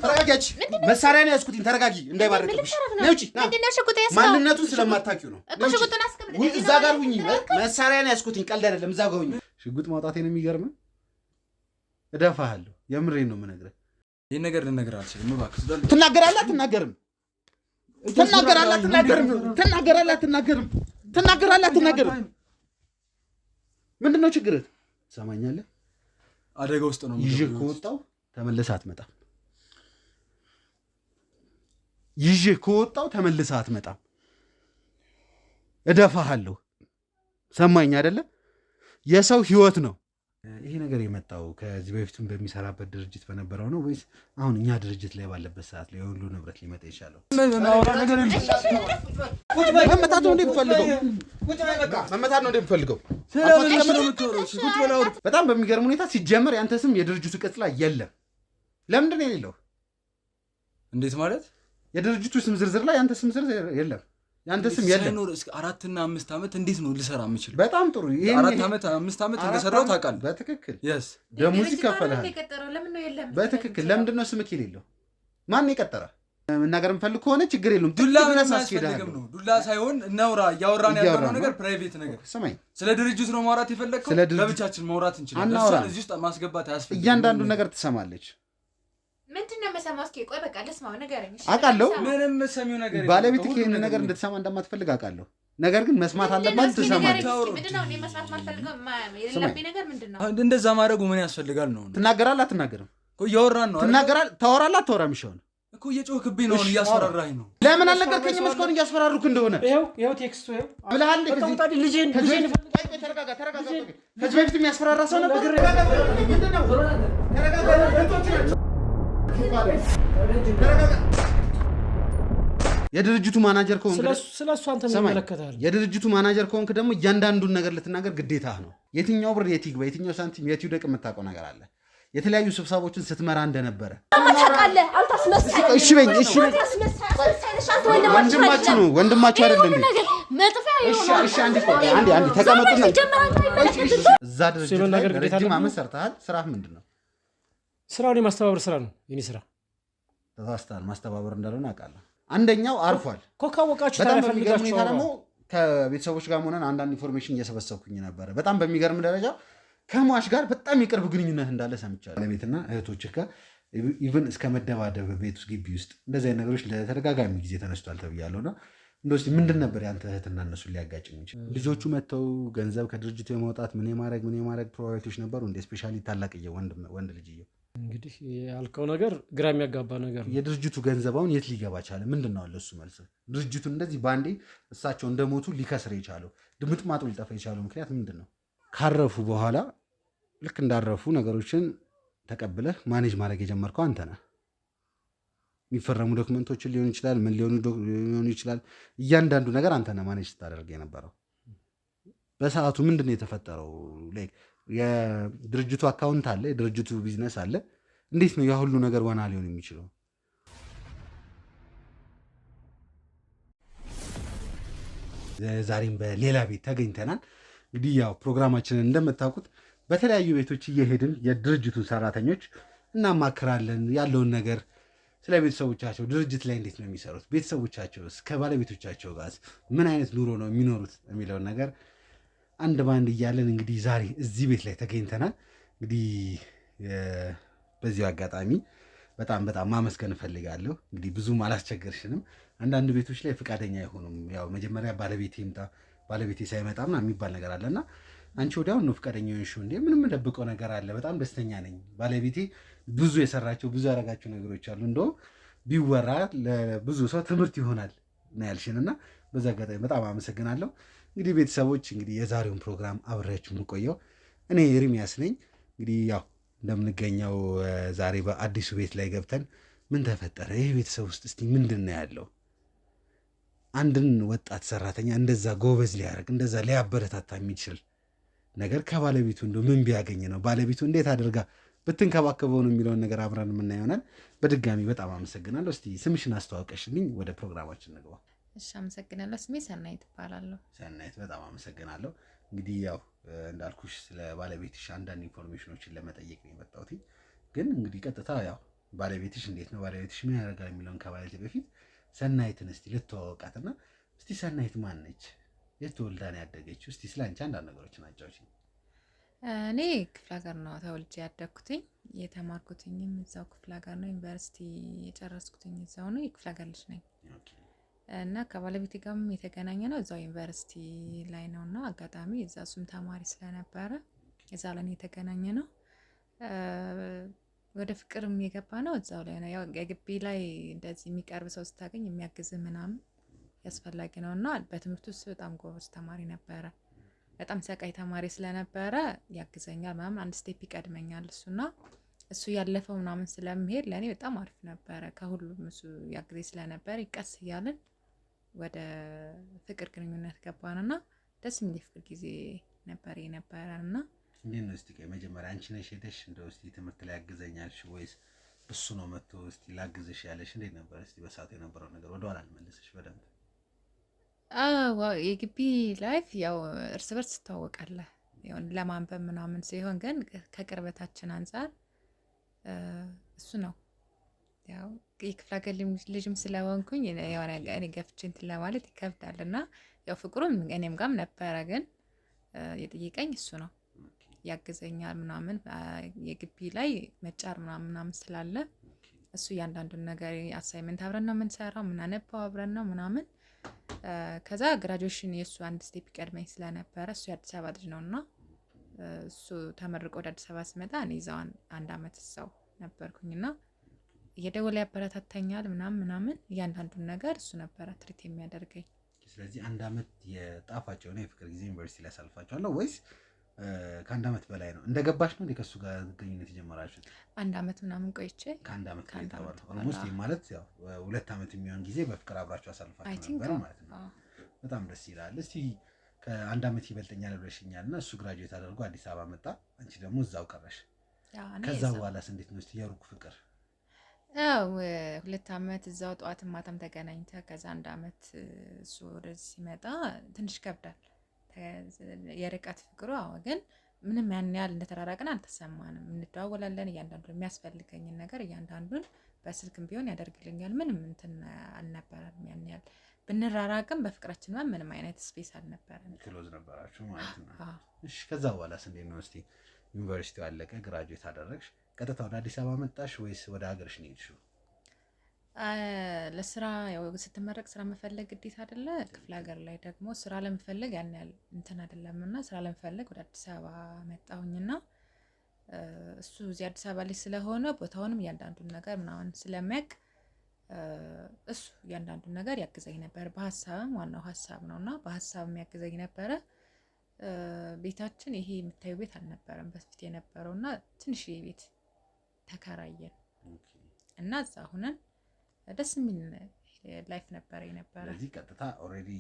ተረጋጊ መሳሪያ ነው ያስኩትኝ ተረጋጊ እንዳይባረክብሽ ነው እጪ ማንነቱን ስለማታውቂው ነው እዛ ጋር ሁኚ መሳሪያ ነው ያስኩትኝ ቀልድ አይደለም እዛ ጋር ሁኚ ሽጉጥ ማውጣቴ ነው የሚገርም እደፋሃለሁ የምሬን ነው የምነግርህ ይሄን ነገር ልነግርህ አልችልም እባክህ ትናገራለህ አትናገርም ትናገራለህ አትናገርም ምንድነው ችግርህ ሰማኛለህ አደጋ ውስጥ ነው ይዤ ከወጣው ተመልሰህ አትመጣም ይዤ ከወጣው ተመልሰህ አትመጣም እደፋሃለሁ ሰማኝ አይደለ የሰው ህይወት ነው ይሄ ነገር የመጣው ከዚህ በፊትም በሚሰራበት ድርጅት በነበረው ነው ወይስ አሁን እኛ ድርጅት ላይ ባለበት ሰዓት ላይ ሁሉ ንብረት ሊመጣ ይችላል መመታት ነው እንደምፈልገው በጣም በሚገርም ሁኔታ ሲጀመር ያንተ ስም የድርጅቱ ቅጽ ላይ የለም ለምንድን ነው የሌለው እንዴት ማለት የድርጅቱ ስም ዝርዝር ላይ ያንተ ስም ዝርዝር የለም ያንተ ስም የለም 4 እና 5 አመት እንዴት ነው ልሰራ የምችል በጣም ጥሩ ይሄ 4 አመት 5 አመት እንደሰራው ታውቃለህ በትክክል yes ደሞዝ ይከፈላል በትክክል ለምንድን ነው ስምክ የሌለው ማን የቀጠረ መናገር የምፈልግ ከሆነ ችግር የለውም ዱላ ምን ያስፈልግም ነው ዱላ ሳይሆን እናውራ ያወራን ያለው ነገር ፕራይቬት ነገር ሰማይ ስለ ድርጅቱ ነው ማውራት የፈለግከው ለብቻችን ማውራት እንችላለን እዚህ ውስጥ ማስገባት አያስፈልግም እያንዳንዱ ነገር ትሰማለች ምንድነው መሰማው እስኪ ቆይ በቃ ልስማው ነገርኝ አውቃለሁ ምንም መሰሚው ነገር ባለቤትህ ይሄን ነገር እንድትሰማ እንደማትፈልግ አውቃለሁ ነገር ግን መስማት አለባት ትሰማለች ምንድነው እኔ መስማት ማልፈልገው የለብኝ ነገር ምንድነው እንደዛ ማድረጉ ምን ያስፈልጋል ነው ትናገራለህ አትናገርም እኮ እያወራን ነው ታወራለህ አትወራም ይሻል እኮ እየጮህክብኝ ነው እያስፈራራኝ ነው ለምን አልነገርከኝም እስካሁን እያስፈራሩክ እንደሆነ ይኸው ቴክስቱ ይኸው ብለሃል ልጄን ተረጋጋ ከዚህ በፊት የሚያስፈራራ ሰው ነበር ምንድነው ተረጋጋ የድርጅቱ ማናጀር ከሆንክ ስለሱ አንተ ምን ይመለከታል የድርጅቱ ማናጀር ከሆንክ ደግሞ እያንዳንዱን ነገር ልትናገር ግዴታህ ነው የትኛው ብር የት ይግባ የትኛው ሳንቲም የት ይውደቅ የምታውቀው ነገር አለ የተለያዩ ስብሰባዎችን ስትመራ እንደነበረ ታውቃለህ አልታስመስል እሺ በኝ ወንድማችሁ አይደል እንዴ እሺ አንዴ ተቀመጡና እዛ ድርጅት ላይ ረጅም ዓመት ሰርተሃል ስራህ ምንድነው ስራውን የማስተባበር ስራ ነው የኔ ስራ ተሳስተሃል ማስተባበር እንዳልሆነ አውቃለሁ አንደኛው አርፏል ኮካወቃችሁ በጣም በሚገርም ሁኔታ ደግሞ ከቤተሰቦች ጋር ሆነን አንዳንድ ኢንፎርሜሽን እየሰበሰብኩኝ ነበር በጣም በሚገርም ደረጃ ከሟች ጋር በጣም የቅርብ ግንኙነት እንዳለ ሰምቻለሁ ባለቤትና እህቶችህ ጋር ኢቭን እስከ መደባደብ ቤት ውስጥ ግቢ ውስጥ እንደዚህ አይነት ነገሮች ለተደጋጋሚ ጊዜ ተነስቷል ተብያለሁና እንደውስ ምንድን ነበር ያንተ እህትና እነሱ ሊያጋጭ የሚችል ልጆቹ መተው ገንዘብ ከድርጅቱ የማውጣት ምን የማድረግ ፕሮባቢሊቲዎች ነበሩ እንደ ስፔሻሊ ታላቅዬ ወንድ ልጅዬ እንግዲህ ያልከው ነገር ግራ የሚያጋባ ነገር ነው የድርጅቱ ገንዘባውን የት ሊገባ ቻለ ምንድነው አለ እሱ መልስ ድርጅቱን እንደዚህ ባንዴ እሳቸው እንደሞቱ ሊከስር የቻለው ድምጥማጡ ሊጠፋ የቻለው ምክንያት ምንድነው ካረፉ በኋላ ልክ እንዳረፉ ነገሮችን ተቀብለህ ማኔጅ ማድረግ የጀመርከው አንተ ነህ የሚፈረሙ ዶክመንቶችን ሊሆን ይችላል ምን ሊሆኑ ይችላል እያንዳንዱ ነገር አንተ ነህ ማኔጅ ስታደርግ የነበረው በሰዓቱ ምንድነው የተፈጠረው ላይክ የድርጅቱ አካውንት አለ የድርጅቱ ቢዝነስ አለ እንዴት ነው ያ ሁሉ ነገር ዋና ሊሆን የሚችለው ዛሬም በሌላ ቤት ተገኝተናል እንግዲህ ያው ፕሮግራማችንን እንደምታውቁት በተለያዩ ቤቶች እየሄድን የድርጅቱን ሰራተኞች እናማክራለን ያለውን ነገር ስለ ቤተሰቦቻቸው ድርጅት ላይ እንዴት ነው የሚሰሩት ቤተሰቦቻቸውስ ከባለቤቶቻቸው ጋር ምን አይነት ኑሮ ነው የሚኖሩት የሚለውን ነገር አንድ ባንድ እያለን እንግዲህ ዛሬ እዚህ ቤት ላይ ተገኝተናል እንግዲህ በዚሁ አጋጣሚ በጣም ማመስገን እፈልጋለሁ እንግዲህ ብዙም አላስቸገርሽንም አንዳንድ ቤቶች ላይ ፍቃደኛ አይሆኑም ያው መጀመሪያ ባለቤቴ ይምጣ ባለቤቴ ሳይመጣ ምናምን የሚባል ነገር አለና አንቺ ወዲያው ነው ፍቃደኛ ሆንሽው እንዴ ምንም ደብቀው ነገር አለ በጣም ደስተኛ ነኝ ባለቤቴ ብዙ የሰራቸው ብዙ ያረጋቸው ነገሮች አሉ እንደው ቢወራ ለብዙ ሰው ትምህርት ይሆናል ነው ያልሽንና በዛ አጋጣሚ በጣም አመሰግናለሁ እንግዲህ ቤተሰቦች እንግዲህ የዛሬውን ፕሮግራም አብሬያችሁ የምቆየው እኔ ኤርሚያስ ነኝ እንግዲህ ያው እንደምንገኘው ዛሬ በአዲሱ ቤት ላይ ገብተን ምን ተፈጠረ ይሄ ቤተሰብ ውስጥ እስቲ ምንድነው ያለው አንድን ወጣት ሰራተኛ እንደዛ ጎበዝ ሊያደርግ እንደዛ ሊያበረታታ የሚችል ነገር ከባለቤቱ እንደው ምን ቢያገኝ ነው ባለቤቱ እንዴት አድርጋ ብትንከባከበው ነው የሚለውን ነገር አብረን የምናየው ይሆናል በድጋሚ በጣም አመሰግናለሁ እስቲ ስምሽን አስተዋውቀሽልኝ ወደ ፕሮግራማችን እንግባ እሺ አመሰግናለሁ ስሜ ሰናይት እባላለሁ ሰናይት በጣም አመሰግናለሁ እንግዲህ ያው እንዳልኩሽ ስለ ባለቤትሽ አንዳንድ ኢንፎርሜሽኖችን ለመጠየቅ ነው የመጣሁት ግን እንግዲህ ቀጥታ ያው ባለቤትሽ እንዴት ነው? ባለቤትሽ ምን ያደርጋል የሚለውን ከባለቤት በፊት ሰናይትን እስቲ ልትዋወቃትና እስቲ ሰናይት ማን ነች? የት ተወልዳ ነው ያደገችው? እስቲ ስለ አንቺ አንዳንድ ነገሮችን አጫውቺኝ። እኔ ክፍለ ሀገር ነው ተወልጄ ያደግኩትኝ። የተማርኩትኝም እዛው ክፍለ ሀገር ነው። ዩኒቨርሲቲ የጨረስኩትኝ እዛው ነው። የክፍለ ሀገር ልጅ ነኝ እና ከባለቤቴ ጋርም የተገናኘ ነው እዛው ዩኒቨርሲቲ ላይ ነው እና አጋጣሚ እዛ እሱም ተማሪ ስለነበረ እዛ ላይ የተገናኘ ነው። ወደ ፍቅርም የገባ ነው እዛው ላይ ነው። ያው የግቢ ላይ እንደዚህ የሚቀርብ ሰው ስታገኝ የሚያግዝ ምናምን ያስፈላጊ ነው እና በትምህርቱ ውስጥ በጣም ጎበዝ ተማሪ ነበረ። በጣም ሰቃይ ተማሪ ስለነበረ ያግዘኛል ምናምን፣ አንድ ስቴፕ ይቀድመኛል እሱና እሱ ያለፈው ምናምን ስለምሄድ ለእኔ በጣም አሪፍ ነበረ። ከሁሉም እሱ ያግዘኝ ስለነበረ ይቀስ እያልን ወደ ፍቅር ግንኙነት ገባንና ደስ የሚል ፍቅር ጊዜ ነበር የነበረን እና እንዴት ነው እስቲ መጀመሪያ አንቺ ነሽ ሄደሽ እንደው እስቲ ትምህርት ላይ ያግዘኛልሽ ወይስ እሱ ነው መጥቶ እስቲ ላግዝሽ ያለሽ? እንዴት ነበር እስቲ በሰዓቱ የነበረው ነገር ወደ ኋላ አልመለስሽ በደንብ? የግቢ ላይፍ ያው እርስ በርስ ትተዋወቃለህ ያው ለማንበብ ምናምን ሲሆን ግን ከቅርበታችን አንጻር እሱ ነው ያው የክፍለ ሀገር ልጅም ስለሆንኩኝ የሆነ እኔ ገፍቼ እንትን ለማለት ይከብዳል እና ያው ፍቅሩም እኔም ጋርም ነበረ። ግን የጠየቀኝ እሱ ነው ያግዘኛል ምናምን። የግቢ ላይ መጫር ምናምን ስላለ እሱ እያንዳንዱን ነገር አሳይመንት አብረን ነው የምንሰራው፣ ምናነባው አብረን ነው ምናምን። ከዛ ግራጁዌሽን የእሱ አንድ ስቴፕ ቀድመኝ ስለነበረ እሱ የአዲስ አበባ ልጅ ነው እና እሱ ተመርቆ ወደ አዲስ አበባ ስመጣ እኔ እዛው አንድ አመት እዛው ነበርኩኝና እየደወለ ያበረታታኛል ምናምን እያንዳንዱን ነገር እሱ ነበረ ትሪት የሚያደርገኝ። ስለዚህ አንድ አመት የጣፋጭ የሆነ የፍቅር ጊዜ ዩኒቨርሲቲ ላይ አሳልፋችኋል ወይስ ከአንድ አመት በላይ ነው? እንደገባሽ ነው ከሱ ጋር ግንኙነት የጀመራችሁት? አንድ አመት ምናምን ቆይቼ ከአንድ አመት ተባለ ኦልሞስት ማለት ያው 2 አመት የሚሆን ጊዜ በፍቅር አብራችሁ አሳልፋችሁ ነበር ማለት ነው። በጣም ደስ ይላል። እስቲ ከአንድ አመት ይበልጠኛል ብለሽኛልና እሱ ግራጁዌት አድርጎ አዲስ አበባ መጣ፣ አንቺ ደግሞ እዛው ቀረሽ። ከዛ በኋላስ እንዴት ነው እስቲ የሩቅ ፍቅር? ያው 2 አመት እዛው ጠዋትም ማታም ተገናኝተ ከዛ አንድ አመት እሱ ወደዚህ ሲመጣ ትንሽ ከብዳል የርቀት ፍቅሩ። ግን ምንም ያን ያህል እንደተራራቅን አልተሰማንም። እንደዋወላለን፣ እያንዳንዱን የሚያስፈልገኝን ነገር እያንዳንዱን በስልክም ቢሆን ያደርግልኛል። ምንም እንትን አልነበረም። ያን ያህል ብንራራቅም በፍቅራችን ምንም አይነት ስፔስ አልነበረም። ክሎዝ ነበራችሁ ማለት ነው። እሺ ከዛ በኋላስ እንዴት ነው እስቲ ዩኒቨርሲቲው አለቀ፣ ግራጁዌት አደረግሽ፣ ቀጥታ ወደ አዲስ አበባ መጣሽ ወይስ ወደ ሀገርሽ ነው የሄድሽው? ለስራ ያው ስትመረቅ ስራ መፈለግ ግዴታ አይደለ? ክፍለ ሀገር ላይ ደግሞ ስራ ለመፈለግ ያን ያህል እንትን አይደለምና ስራ ለመፈለግ ወደ አዲስ አበባ መጣሁኝና እሱ እዚህ አዲስ አበባ ላይ ስለሆነ ቦታውንም እያንዳንዱን ነገር ምናምን ስለሚያውቅ እሱ እያንዳንዱን ነገር ያግዘኝ ነበር። በሀሳብም ዋናው ሀሳብ ነውና በሀሳብም ያግዘኝ ነበረ። ቤታችን ይሄ የምታዩ ቤት አልነበረም በፊት የነበረውና ትንሽዬ ቤት ተከራየን እና እዛ ሁነን ደስ የሚል ላይፍ ነበር የነበረ። ስለዚህ ቀጥታ ኦልሬዲ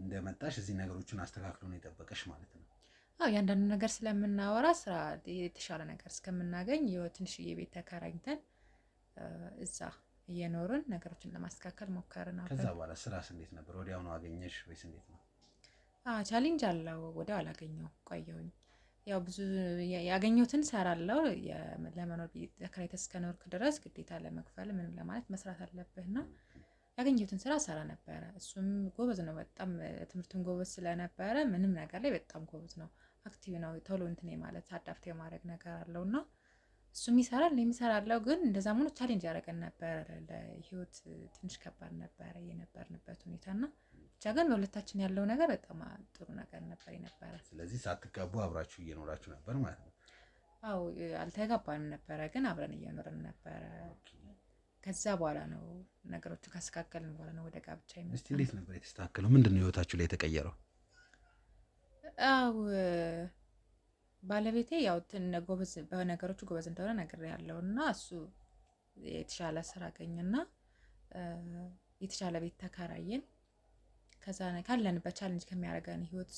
እንደመጣሽ እዚህ ነገሮችን አስተካክሎ ነው የጠበቀሽ ማለት ነው? አዎ ያንዳንዱ ነገር ስለምናወራ ስራ የተሻለ ነገር እስከምናገኝ ትንሽዬ ቤት ተከራኝተን እዛ እየኖርን ነገሮችን ለማስተካከል ሞከርን። ከዛ በኋላ ስራስ እንዴት ነበር? ወዲያው ነው አገኘሽ ወይስ እንዴት ነው? ቻሌንጅ አለው። ወዲያው አላገኘው ቆየሁኝ። ያው ብዙ ያገኘሁትን ሰራለው። ለመኖር ተከራይተህ እስከኖርክ ድረስ ግዴታ ለመክፈል ምንም ለማለት መስራት አለብህና ያገኘሁትን ስራ ሰራ ነበረ። እሱም ጎበዝ ነው በጣም ትምህርቱን ጎበዝ ስለነበረ ምንም ነገር ላይ በጣም ጎበዝ ነው። አክቲቭ ነው። ቶሎ እንትን ማለት አዳፕት የማድረግ ነገር አለውና እሱም ይሰራል እኔም እሰራለሁ። ግን እንደዛ ሆኖ ቻሌንጅ ያደረገን ነበር። ለህይወት ትንሽ ከባድ ነበረ የነበርንበት ሁኔታና ብቻ ግን በሁለታችን ያለው ነገር በጣም ጥሩ ነገር ነበር የነበረ። ስለዚህ ሳትጋቡ አብራችሁ እየኖራችሁ ነበር ማለት ነው? አዎ አልተጋባንም ነበረ ግን አብረን እየኖርን ነበረ። ከዛ በኋላ ነው ነገሮቹ ካስተካከልን በኋላ ነው ወደ ጋብቻ የመጣነው። እስቲ እንዴት ነበር የተስተካከለው? ምንድነው ህይወታችሁ ላይ የተቀየረው? አዎ ባለቤቴ ያው ጎበዝ በነገሮቹ ጎበዝ እንደሆነ ነግሬያለሁና እሱ የተሻለ ስራ አገኘና የተሻለ ቤት ተከራየን። ከዛ ካለንበት ቻሌንጅ ከሚያደርገን ህይወት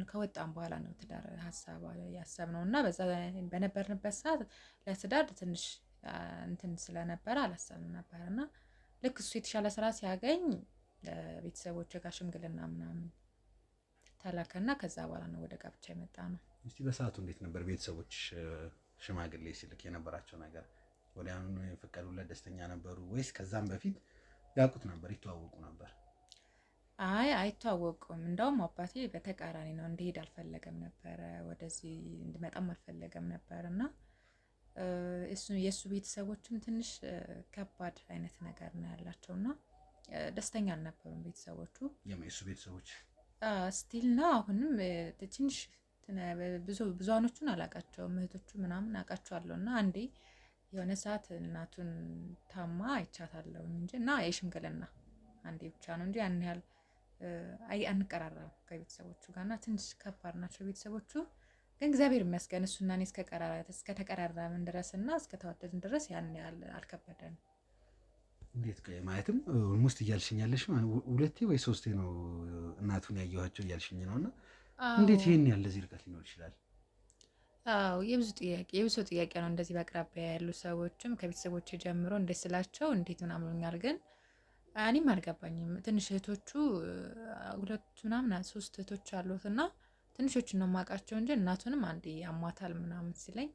ከወጣን በኋላ ነው ትዳር ሀሳብ ያሰብነው እና በዛ በነበርንበት ሰዓት ለትዳር ትንሽ እንትን ስለነበረ አላሰብንም ነበርና ልክ እሱ የተሻለ ስራ ሲያገኝ ቤተሰቦች ጋር ሽምግልና ምናምን ተላከና ከዛ በኋላ ነው ወደ ጋብቻ የመጣ ነው። እስቲ በሰዓቱ እንዴት ነበር ቤተሰቦች ሽማግሌ ሲልክ የነበራቸው ነገር? ወዲያውኑ የፈቀዱለት ደስተኛ ነበሩ ወይስ ከዛም በፊት ያውቁት ነበር ይተዋወቁ ነበር? አይ አይተዋወቁም። እንደውም አባቴ በተቃራኒ ነው፣ እንዲሄድ አልፈለገም ነበረ፣ ወደዚህ እንድመጣም አልፈለገም ነበር እና የእሱ ቤተሰቦችም ትንሽ ከባድ አይነት ነገር ነው ያላቸው እና ደስተኛ አልነበሩም ቤተሰቦቹ። የሱ ቤተሰቦች ስቲል ነው አሁንም ትንሽ ብዙኖቹን አላቃቸውም፣ እህቶቹ ምናምን አውቃቸዋለሁ እና አንዴ የሆነ ሰዓት እናቱን ታማ አይቻታለሁ እንጂ እና የሽምግልና አንዴ ብቻ ነው እንጂ ያን ያህል አንቀራረብም ከቤተሰቦቹ ጋር እና ትንሽ ከባድ ናቸው ቤተሰቦቹ። ግን እግዚአብሔር ይመስገን እሱና እኔ እስከተቀራረብን ድረስ እና እስከተዋደድን ድረስ ያን ያህል አልከበደንም። እንዴት ማለትም ኦልሞስት እያልሽኛለሽ ሁለቴ ወይ ሶስቴ ነው እናቱን ያየኋቸው እያልሽኝ ነው እና እንዴት ይሄን ያህል ለዚህ ርቀት ሊኖር ይችላል? አዎ የብዙ ጥያቄ ነው። እንደዚህ በአቅራቢያ ያሉ ሰዎችም ከቤተሰቦች ጀምሮ እንዴት ስላቸው እንዴት ምናምን ብሎኛል። ግን እኔም አልገባኝም። ትንሽ እህቶቹ ሁለቱ ምናምን 3 እህቶች አሉት እና ትንሾቹን ነው የማውቃቸው እንጂ እናቱንም አንዴ አሟታል ምናምን ሲለኝ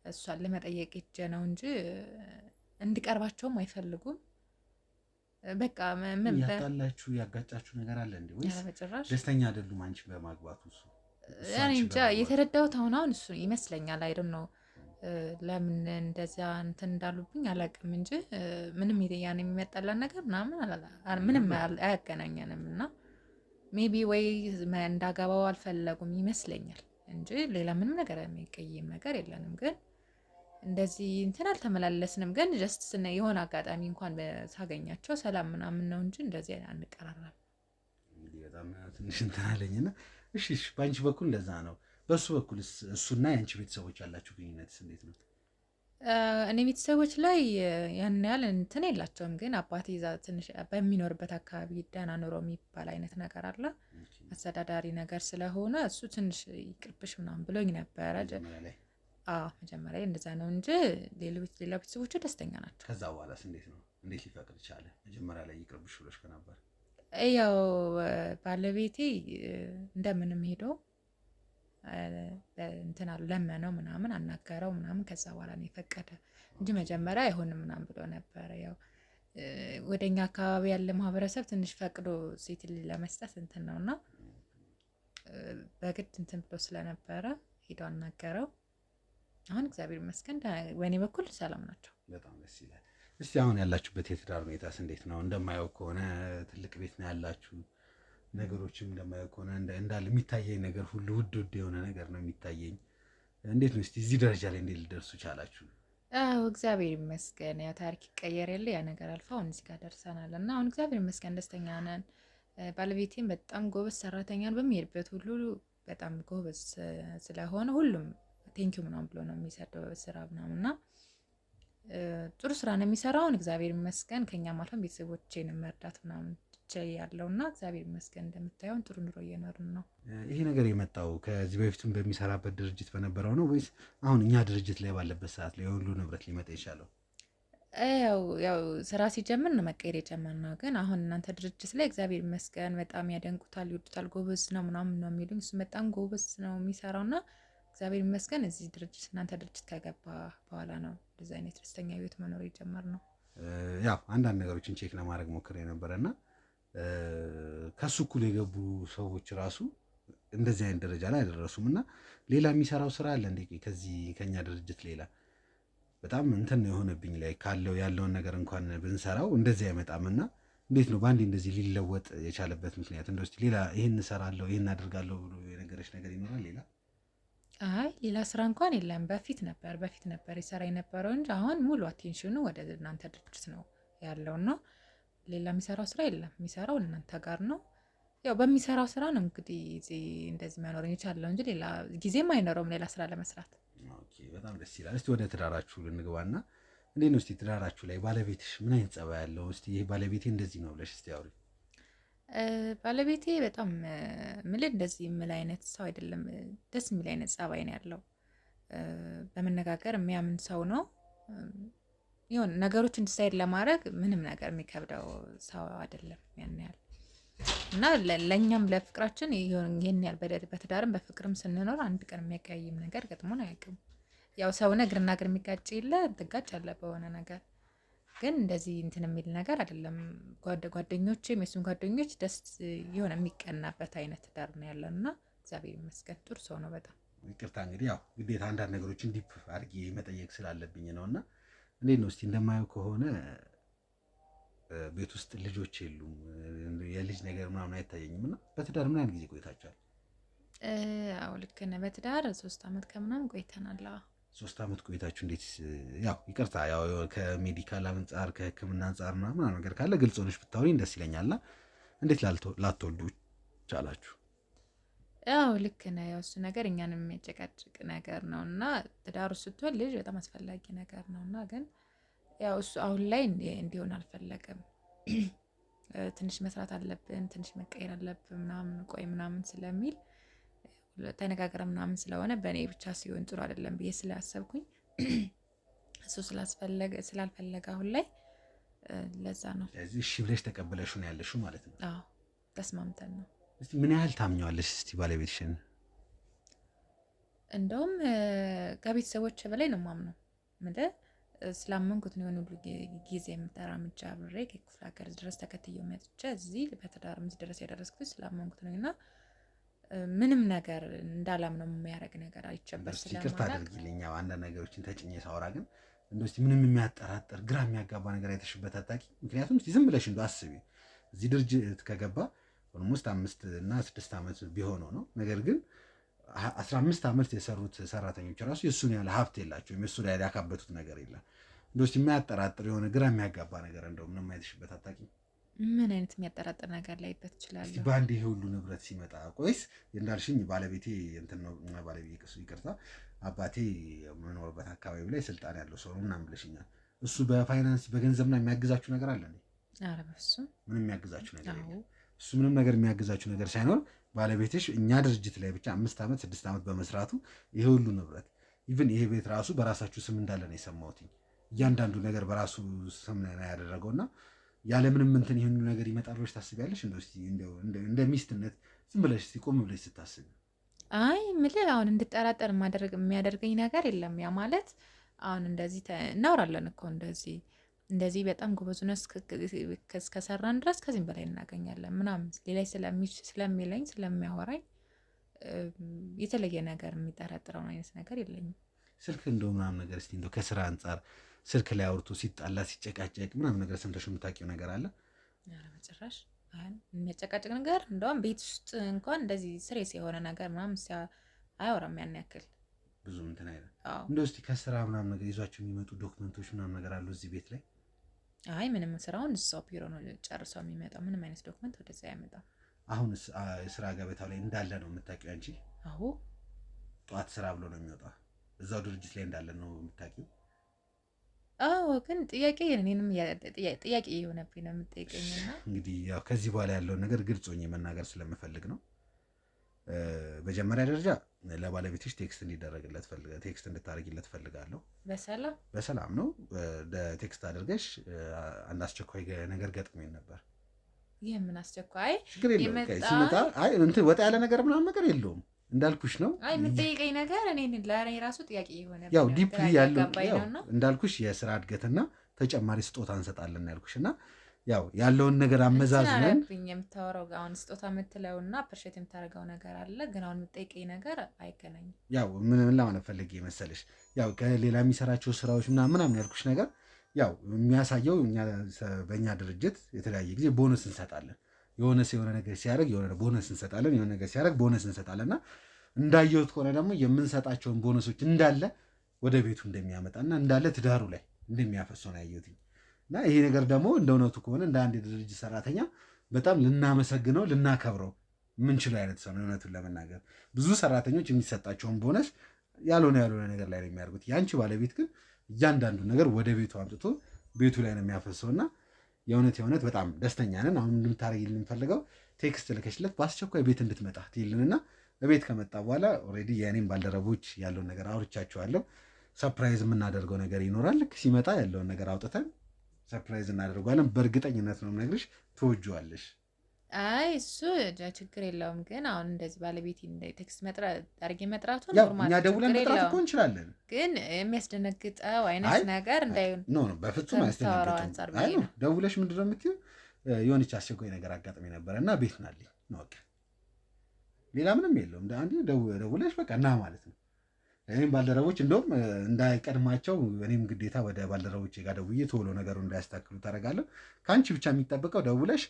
እሷን ለመጠየቅ ሄጄ ነው እንጂ እንዲቀርባቸውም አይፈልጉም። በቃ ምን ያጣላችሁ ያጋጫችሁ ነገር አለ እንዴ? ወይስ ደስተኛ አይደሉም አንቺ በማግባቱ? እኔ እንጃ የተረዳሁት አሁን እሱ ይመስለኛል። አይ ዶንት ኖ ለምን እንደዚያ እንትን እንዳሉብኝ አላውቅም እንጂ ምንም ያን የሚመጣላን ነገር ምንም አያገናኘንም እና ሜቢ ወይ እንዳገባው አልፈለጉም ይመስለኛል እንጂ ሌላ ምንም ነገር የሚቀይም ነገር የለንም። ግን እንደዚህ እንትን አልተመላለስንም። ግን ጀስት የሆነ አጋጣሚ እንኳን ሳገኛቸው ሰላም ምናምን ነው እንጂ እንደዚህ አንቀራረብም። እንግዲህ በጣም ትንሽ እንትን አለኝና እሺ በአንቺ በኩል እንደዛ ነው። በሱ በኩል እሱና የአንቺ ቤተሰቦች ያላችሁ ግንኙነት እንዴት ነው? እኔ ቤተሰቦች ላይ ያን ያህል እንትን የላቸውም። ግን አባቴ እዛ ትንሽ በሚኖርበት አካባቢ ደህና ኑሮ የሚባል አይነት ነገር አለ፣ አስተዳዳሪ ነገር ስለሆነ እሱ ትንሽ ይቅርብሽ ምናምን ብሎኝ ነበረ መጀመሪያ እንደዛ ነው እንጂ ሌላ ቤተሰቦቹ ደስተኛ ናቸው። ከዛ በኋላስ እንዴት ነው? እንዴት ሊፈቅድ ቻለ? መጀመሪያ ላይ ይቅርብሽ ብሎሽ ከነበር? ያው ባለቤቴ እንደምንም ሄዶ እንትና ለመነው ምናምን አናገረው ምናምን ከዛ በኋላ ነው የፈቀደ እንጂ መጀመሪያ አይሆንም ምናምን ብሎ ነበረ። ያው ወደኛ አካባቢ ያለ ማህበረሰብ ትንሽ ፈቅዶ ሴት ለመስጠት እንትን ነውና በግድ እንትን ብሎ ስለነበረ ሄዶ አናገረው። አሁን እግዚአብሔር ይመስገን በእኔ በኩል ሰላም ናቸው። በጣም ደስ ይላል። እስቲ አሁን ያላችሁበት የትዳር ሁኔታስ እንዴት ነው? እንደማየው ከሆነ ትልቅ ቤት ነው ያላችሁ። ነገሮችም እንደማየው ከሆነ እንዳለ የሚታየኝ ነገር ሁሉ ውድ የሆነ ነገር ነው የሚታየኝ። እንዴት ነው እስቲ እዚህ ደረጃ ላይ እንዴት ልደርሱ ቻላችሁ? አዎ እግዚአብሔር ይመስገን። ያው ታሪክ ይቀየር የለ ያ ነገር አልፎ አሁን እዚህ ጋር ደርሰናል እና አሁን እግዚአብሔር ይመስገን ደስተኛ ነን። ባለቤቴም በጣም ጎበዝ ሰራተኛን በሚሄድበት ሁሉ በጣም ጎበዝ ስለሆነ ሁሉም ቴንኪው ምናምን ብሎ ነው የሚሰደው ስራ ምናምንና ጥሩ ስራ ነው የሚሰራው። አሁን እግዚአብሔር ይመስገን ከኛም አልፈን ቤተሰቦቼን መርዳት ምናምን ያለውና እግዚአብሔር ይመስገን እንደምታየውን ጥሩ ኑሮ እየኖርን ነው። ይሄ ነገር የመጣው ከዚህ በፊትም በሚሰራበት ድርጅት በነበረው ነው ወይስ አሁን እኛ ድርጅት ላይ ባለበት ሰዓት ላይ ሁሉ ንብረት ሊመጣ ይቻለው? ያው ስራ ሲጀምር ነው መቀየር የጀመርነው። ግን አሁን እናንተ ድርጅት ላይ እግዚአብሔር ይመስገን በጣም ያደንቁታል፣ ይወዱታል፣ ጎበዝ ነው ምናምን ነው የሚሉኝ። እሱ በጣም ጎበዝ ነው የሚሰራውና እግዚአብሔር ይመስገን እዚህ ድርጅት እናንተ ድርጅት ከገባ በኋላ ነው እንደዚህ አይነት ደስተኛ ህይወት መኖር የጀመርነው። ያው አንዳንድ ነገሮችን ቼክ ለማድረግ ሞክሬ ነበረና ከሱ እኩል የገቡ ሰዎች ራሱ እንደዚህ አይነት ደረጃ ላይ አልደረሱም። እና ሌላ የሚሰራው ስራ አለ እንዴ ከዚህ ከኛ ድርጅት ሌላ? በጣም እንትን ነው የሆነብኝ ላይ ካለው ያለውን ነገር እንኳን ብንሰራው እንደዚህ አይመጣምና እንዴት ነው ባንዴ እንደዚህ ሊለወጥ የቻለበት ምክንያት? እንደው እስቲ ሌላ ይሄን እሰራለሁ ይሄን አድርጋለሁ ብሎ የነገረች ነገር ይኖራል ሌላ? ሌላ ስራ እንኳን የለም። በፊት ነበር ይሰራ የነበረው እንጂ አሁን ሙሉ አቴንሽኑ ወደ እናንተ ድርጅት ነው ያለውና ሌላ የሚሰራው ስራ የለም። የሚሰራው እናንተ ጋር ነው። ያው በሚሰራው ስራ ነው እንግዲህ እዚህ እንደዚህ መኖር የቻለው እንጂ ሌላ ጊዜም አይኖረውም ሌላ ስራ ለመስራት። ኦኬ በጣም ደስ ይላል። እስቲ ወደ ትዳራችሁ ልንግባና እንዴት ነው እስቲ ትዳራችሁ ላይ ባለቤትሽ ምን አይነት ጸባይ ያለው? እስቲ ይሄ ባለቤቴ እንደዚህ ነው ብለሽ እስቲ አውሪ። ባለቤቴ በጣም እንደዚህ የምል አይነት ሰው አይደለም። ደስ የሚል አይነት ጸባይ ነው ያለው። በመነጋገር የሚያምን ሰው ነው። ይሁን ነገሮችን ዲሳይድ ለማድረግ ምንም ነገር የሚከብደው ሰው አይደለም ያን ያህል እና ለኛም ለፍቅራችን ይሄን ያህል በትዳርም በፍቅርም ስንኖር አንድ ቀን የሚያቀያይም ነገር ገጥሞን አያውቅም። ያው ሰውነ እግርና እግር የሚጋጭ የለ ትጋጫለህ በሆነ ነገር ግን እንደዚህ እንትን የሚል ነገር አይደለም። ጓደኞቼም የሱም ጓደኞች ደስ የሆነ የሚቀናበት አይነት ትዳር ነው ያለን እና እግዚአብሔር ይመስገን ጥሩ ሰው ነው በጣም። ይቅርታ እንግዲህ ያው ግዴታ አንዳንድ ነገሮችን ዲፕ አድርጌ መጠየቅ ስላለብኝ ነው። እና እንዴት ነው እስቲ እንደማየው ከሆነ ቤት ውስጥ ልጆች የሉም፣ የልጅ ነገር ምናምን አይታየኝም። እና በትዳር ምን ያህል ጊዜ ቆይታችኋል? አዎ ልክ ነህ። በትዳር 3 ዓመት ከምናምን ቆይተናል። 3 ዓመት ቆይታችሁ እንዴት ያው ይቅርታ ያው ከሜዲካል አንጻር ከሕክምና አንጻር ምናምን ነገር ካለ ግልጽ ሆነሽ ብታወሪኝ ደስ ይለኛልና እንዴት ላትወልዱ ቻላችሁ? ያው ልክ ነህ። ያው እሱ ነገር እኛንም የሚያጨቃጭቅ ነገር ነው እና ትዳሩ ስትወልድ ልጅ በጣም አስፈላጊ ነገር ነው እና ግን ያው እሱ አሁን ላይ እንዲሆን አልፈለገም። ትንሽ መስራት አለብን፣ ትንሽ መቀየር አለብን ምናምን ቆይ ምናምን ስለሚል ተነጋግረ ምናምን ስለሆነ በእኔ ብቻ ሲሆን ጥሩ አይደለም ብዬ ስላሰብኩኝ እሱ ስላልፈለገ አሁን ላይ ለዛ ነው። ስለዚህ እሺ ብለሽ ተቀበለሽ ነው ያለሽው ማለት ነው? አዎ ተስማምተን ነው። እስቲ ምን ያህል ታምኘዋለሽ እስቲ ባለቤትሽን? እንደውም ከቤተሰቦች በላይ ነው ማምነው። ምንድን ስላመንኩት ነው የሆነ ሁሉ ጊዜ የምተራምጃ ብሬ ከክፍለ ሀገር ድረስ ተከትዬው መጥቼ እዚህ በትዳር ድረስ ያደረስኩት ስላመንኩት ነው እና ምንም ነገር እንዳላምነው የሚያደርግ ነገር አይቸበር ስለማለት ይቅርታ አድርጊልኝ። ያው አንዳንድ ነገሮችን ተጭኜ ሳወራ ግን እንደው እስቲ ምንም የሚያጠራጥር ግራ የሚያጋባ ነገር አይተሽበት አታውቂ? ምክንያቱም እስቲ ዝም ብለሽ እንደው አስቢ። እዚህ ድርጅት ከገባ ኦልሞስት 5 እና 6 ዓመት ቢሆነው ነው። ነገር ግን 15 ዓመት የሰሩት ሰራተኞች ራሱ የእሱን ያለ ሀብት የላቸውም፣ የእሱ ላይ ያካበቱት ነገር የለም። እንደው እስቲ የሚያጠራጥር የሆነ ግራ የሚያጋባ ነገር እንደው ምንም አይተሽበት አታውቂ? ምን አይነት የሚያጠራጥር ነገር ላይበት ይችላል? እስቲ በአንድ ይሄ ሁሉ ንብረት ሲመጣ ቆይስ እንዳልሽኝ ባለቤቴ እንትን ነው ባለቤቴ ይቅርታ አባቴ የምኖርበት አካባቢ ላይ ስልጣን ያለው ሰው ነው ምናምን ብለሽኛል። እሱ በፋይናንስ በገንዘብና የሚያግዛችሁ ነገር አለ እንዴ? ኧረ በፍፁም ምንም የሚያግዛችሁ ነገር የለም። እሱ ምንም ነገር የሚያግዛችሁ ነገር ሳይኖር ባለቤትሽ እኛ ድርጅት ላይ ብቻ 5 ዓመት 6 ዓመት በመስራቱ ይሄ ሁሉ ንብረት ኢቭን ይሄ ቤት ራሱ በራሳችሁ ስም እንዳለ ነው የሰማሁት። እያንዳንዱ ነገር በራሱ ስም ነው ያደረገውና ያለምንም እንትን ይሄን ነገር ይመጣል ብለሽ ታስቢያለሽ? እንደው እንደ ሚስትነት ዝም ብለሽ ቆም ብለሽ ስታስቢ አይ ምልህ አሁን እንድጠራጠር የሚያደርገኝ ነገር የለም። ያ ማለት አሁን እንደዚህ እናወራለን እኮ እንደዚህ በጣም ጎበዝ ሆነህ እስከሰራን ድረስ ከዚህም በላይ እናገኛለን ምናምን ሌላ ስለሚለኝ ስለሚያወራኝ የተለየ ነገር የሚጠረጥረው አይነት ነገር የለኝም። ስልክ እንደው ምናምን ነገር እስቲ እንደው ከስራ አንጻር ስልክ ላይ አውርቶ ሲጣላ ሲጨቃጨቅ ምናምን ነገር ሰምተሽ የምታውቂው ነገር አለ? ኧረ በጭራሽ የሚያጨቃጭቅ ነገር እንደውም ቤት ውስጥ እንኳን እንደዚህ ስሬስ የሆነ ነገር ምናምን አያወራም ያን ያክል ብዙ እንትን አይደል? እንደው እስቲ ከስራ ምናምን ነገር ይዟቸው የሚመጡ ዶክመንቶች ምናምን ነገር አሉ እዚህ ቤት ላይ? አይ ምንም ስራውን እዛው ቢሮ ነው ጨርሰው የሚመጣው። ምንም አይነት ዶክመንት ወደዛ አይመጣም። አሁን ስራ ገበታው ላይ እንዳለ ነው የምታውቂው አንቺ? አዎ ጠዋት ስራ ብሎ ነው የሚወጣው እዛው ድርጅት ላይ እንዳለ ነው የምታውቂው? አዎ ግን ጥያቄ የሆነብኝ ነው የምጠይቀኝና እንግዲህ ያው ከዚህ በኋላ ያለውን ነገር ግልጽ ሆኜ መናገር ስለምፈልግ ነው። መጀመሪያ ደረጃ ለባለቤትሽ ቴክስት እንድታደርጊለት ፈልጋለሁ። በሰላም ነው ቴክስት አድርገሽ አንድ አስቸኳይ ነገር ገጥሞኝ ነበር። ይህ ምን አስቸኳይ? ችግር የለውም ሲመጣ አይ እንትን ወጣ ያለ ነገር ምናምን ነገር የለውም እንዳልኩሽ ነው። አይ የምጠይቀኝ ነገር እኔ ለእኔ ራሱ ጥያቄ የሆነ ያው ዲፕሊ ያለው እንዳልኩሽ የስራ እድገትና ተጨማሪ ስጦታ እንሰጣለን ያልኩሽና ያው ያለውን ነገር አመዛዝነን የምታወራው አሁን ስጦታ የምትለውና ፕርሼት የምታደርገው ነገር አለ። ግን አሁን የምጠይቀኝ ነገር አይገናኝም። ያው ምን ለማለት ፈልጌ መሰለሽ ያው ከሌላ የሚሰራቸው ስራዎች ምናምን ያልኩሽ ነገር ያው የሚያሳየው በእኛ ድርጅት የተለያየ ጊዜ ቦነስ እንሰጣለን። የሆነ ነገር ሲያደርግ የሆነ ቦነስ እንሰጣለን፣ የሆነ ነገር ሲያደርግ ቦነስ እንሰጣለንና እንዳየሁት ከሆነ ደግሞ የምንሰጣቸውን ቦነሶች እንዳለ ወደ ቤቱ እንደሚያመጣና እንዳለ ትዳሩ ላይ እንደሚያፈሰው ነው ያየሁት። እና ይሄ ነገር ደግሞ እንደ እውነቱ ከሆነ እንደ አንድ የድርጅት ሰራተኛ በጣም ልናመሰግነው ልናከብረው የምንችለው አይነት ሰው ነው። እውነቱን ለመናገር ብዙ ሰራተኞች የሚሰጣቸውን ቦነስ ያልሆነ ነገር ላይ ነው የሚያደርጉት። ያንቺ ባለቤት ግን እያንዳንዱ ነገር ወደ ቤቱ አምጥቶ ቤቱ ላይ ነው የሚያፈሰውና የእውነት በጣም ደስተኛ ነን። አሁን እንድታረጊልን የምንፈልገው ቴክስት ልከሽለት በአስቸኳይ ቤት እንድትመጣ ትይልንና በቤት ከመጣ በኋላ ኦልሬዲ የእኔም ባልደረቦች ያለውን ነገር አውርቻቸዋለሁ። ሰርፕራይዝ የምናደርገው ነገር ይኖራል። ልክ ሲመጣ ያለውን ነገር አውጥተን ሰርፕራይዝ እናደርገዋለን። በእርግጠኝነት ነው የምነግርሽ፣ ትወጂዋለሽ። አይ እሱ ችግር የለውም። ግን አሁን እንደዚህ ባለቤት ቴክስት አድርጌ መጥራቱ ኖርማል፣ እኛ ደውለን መጥራት እኮ እንችላለን። ግን የሚያስደነግጠው አይነት ነገር እንዳይሆን ኖ በፍጹም አያስደነግጠው። አይ ደውለሽ ምንድነው የምትይው? የሆነች አስቸኳይ ነገር አጋጥሜ ነበረ እና ቤት ናልኝ ነው በቃ፣ ሌላ ምንም የለውም። አንዴ ደውለሽ በቃ እና ማለት ነው። እኔም ባልደረቦች እንደውም እንዳይቀድማቸው እኔም ግዴታ ወደ ባልደረቦቼ ጋር ደውዬ ቶሎ ነገሩ እንዳያስታክሉ ታደርጋለሁ። ከአንቺ ብቻ የሚጠበቀው ደውለሽ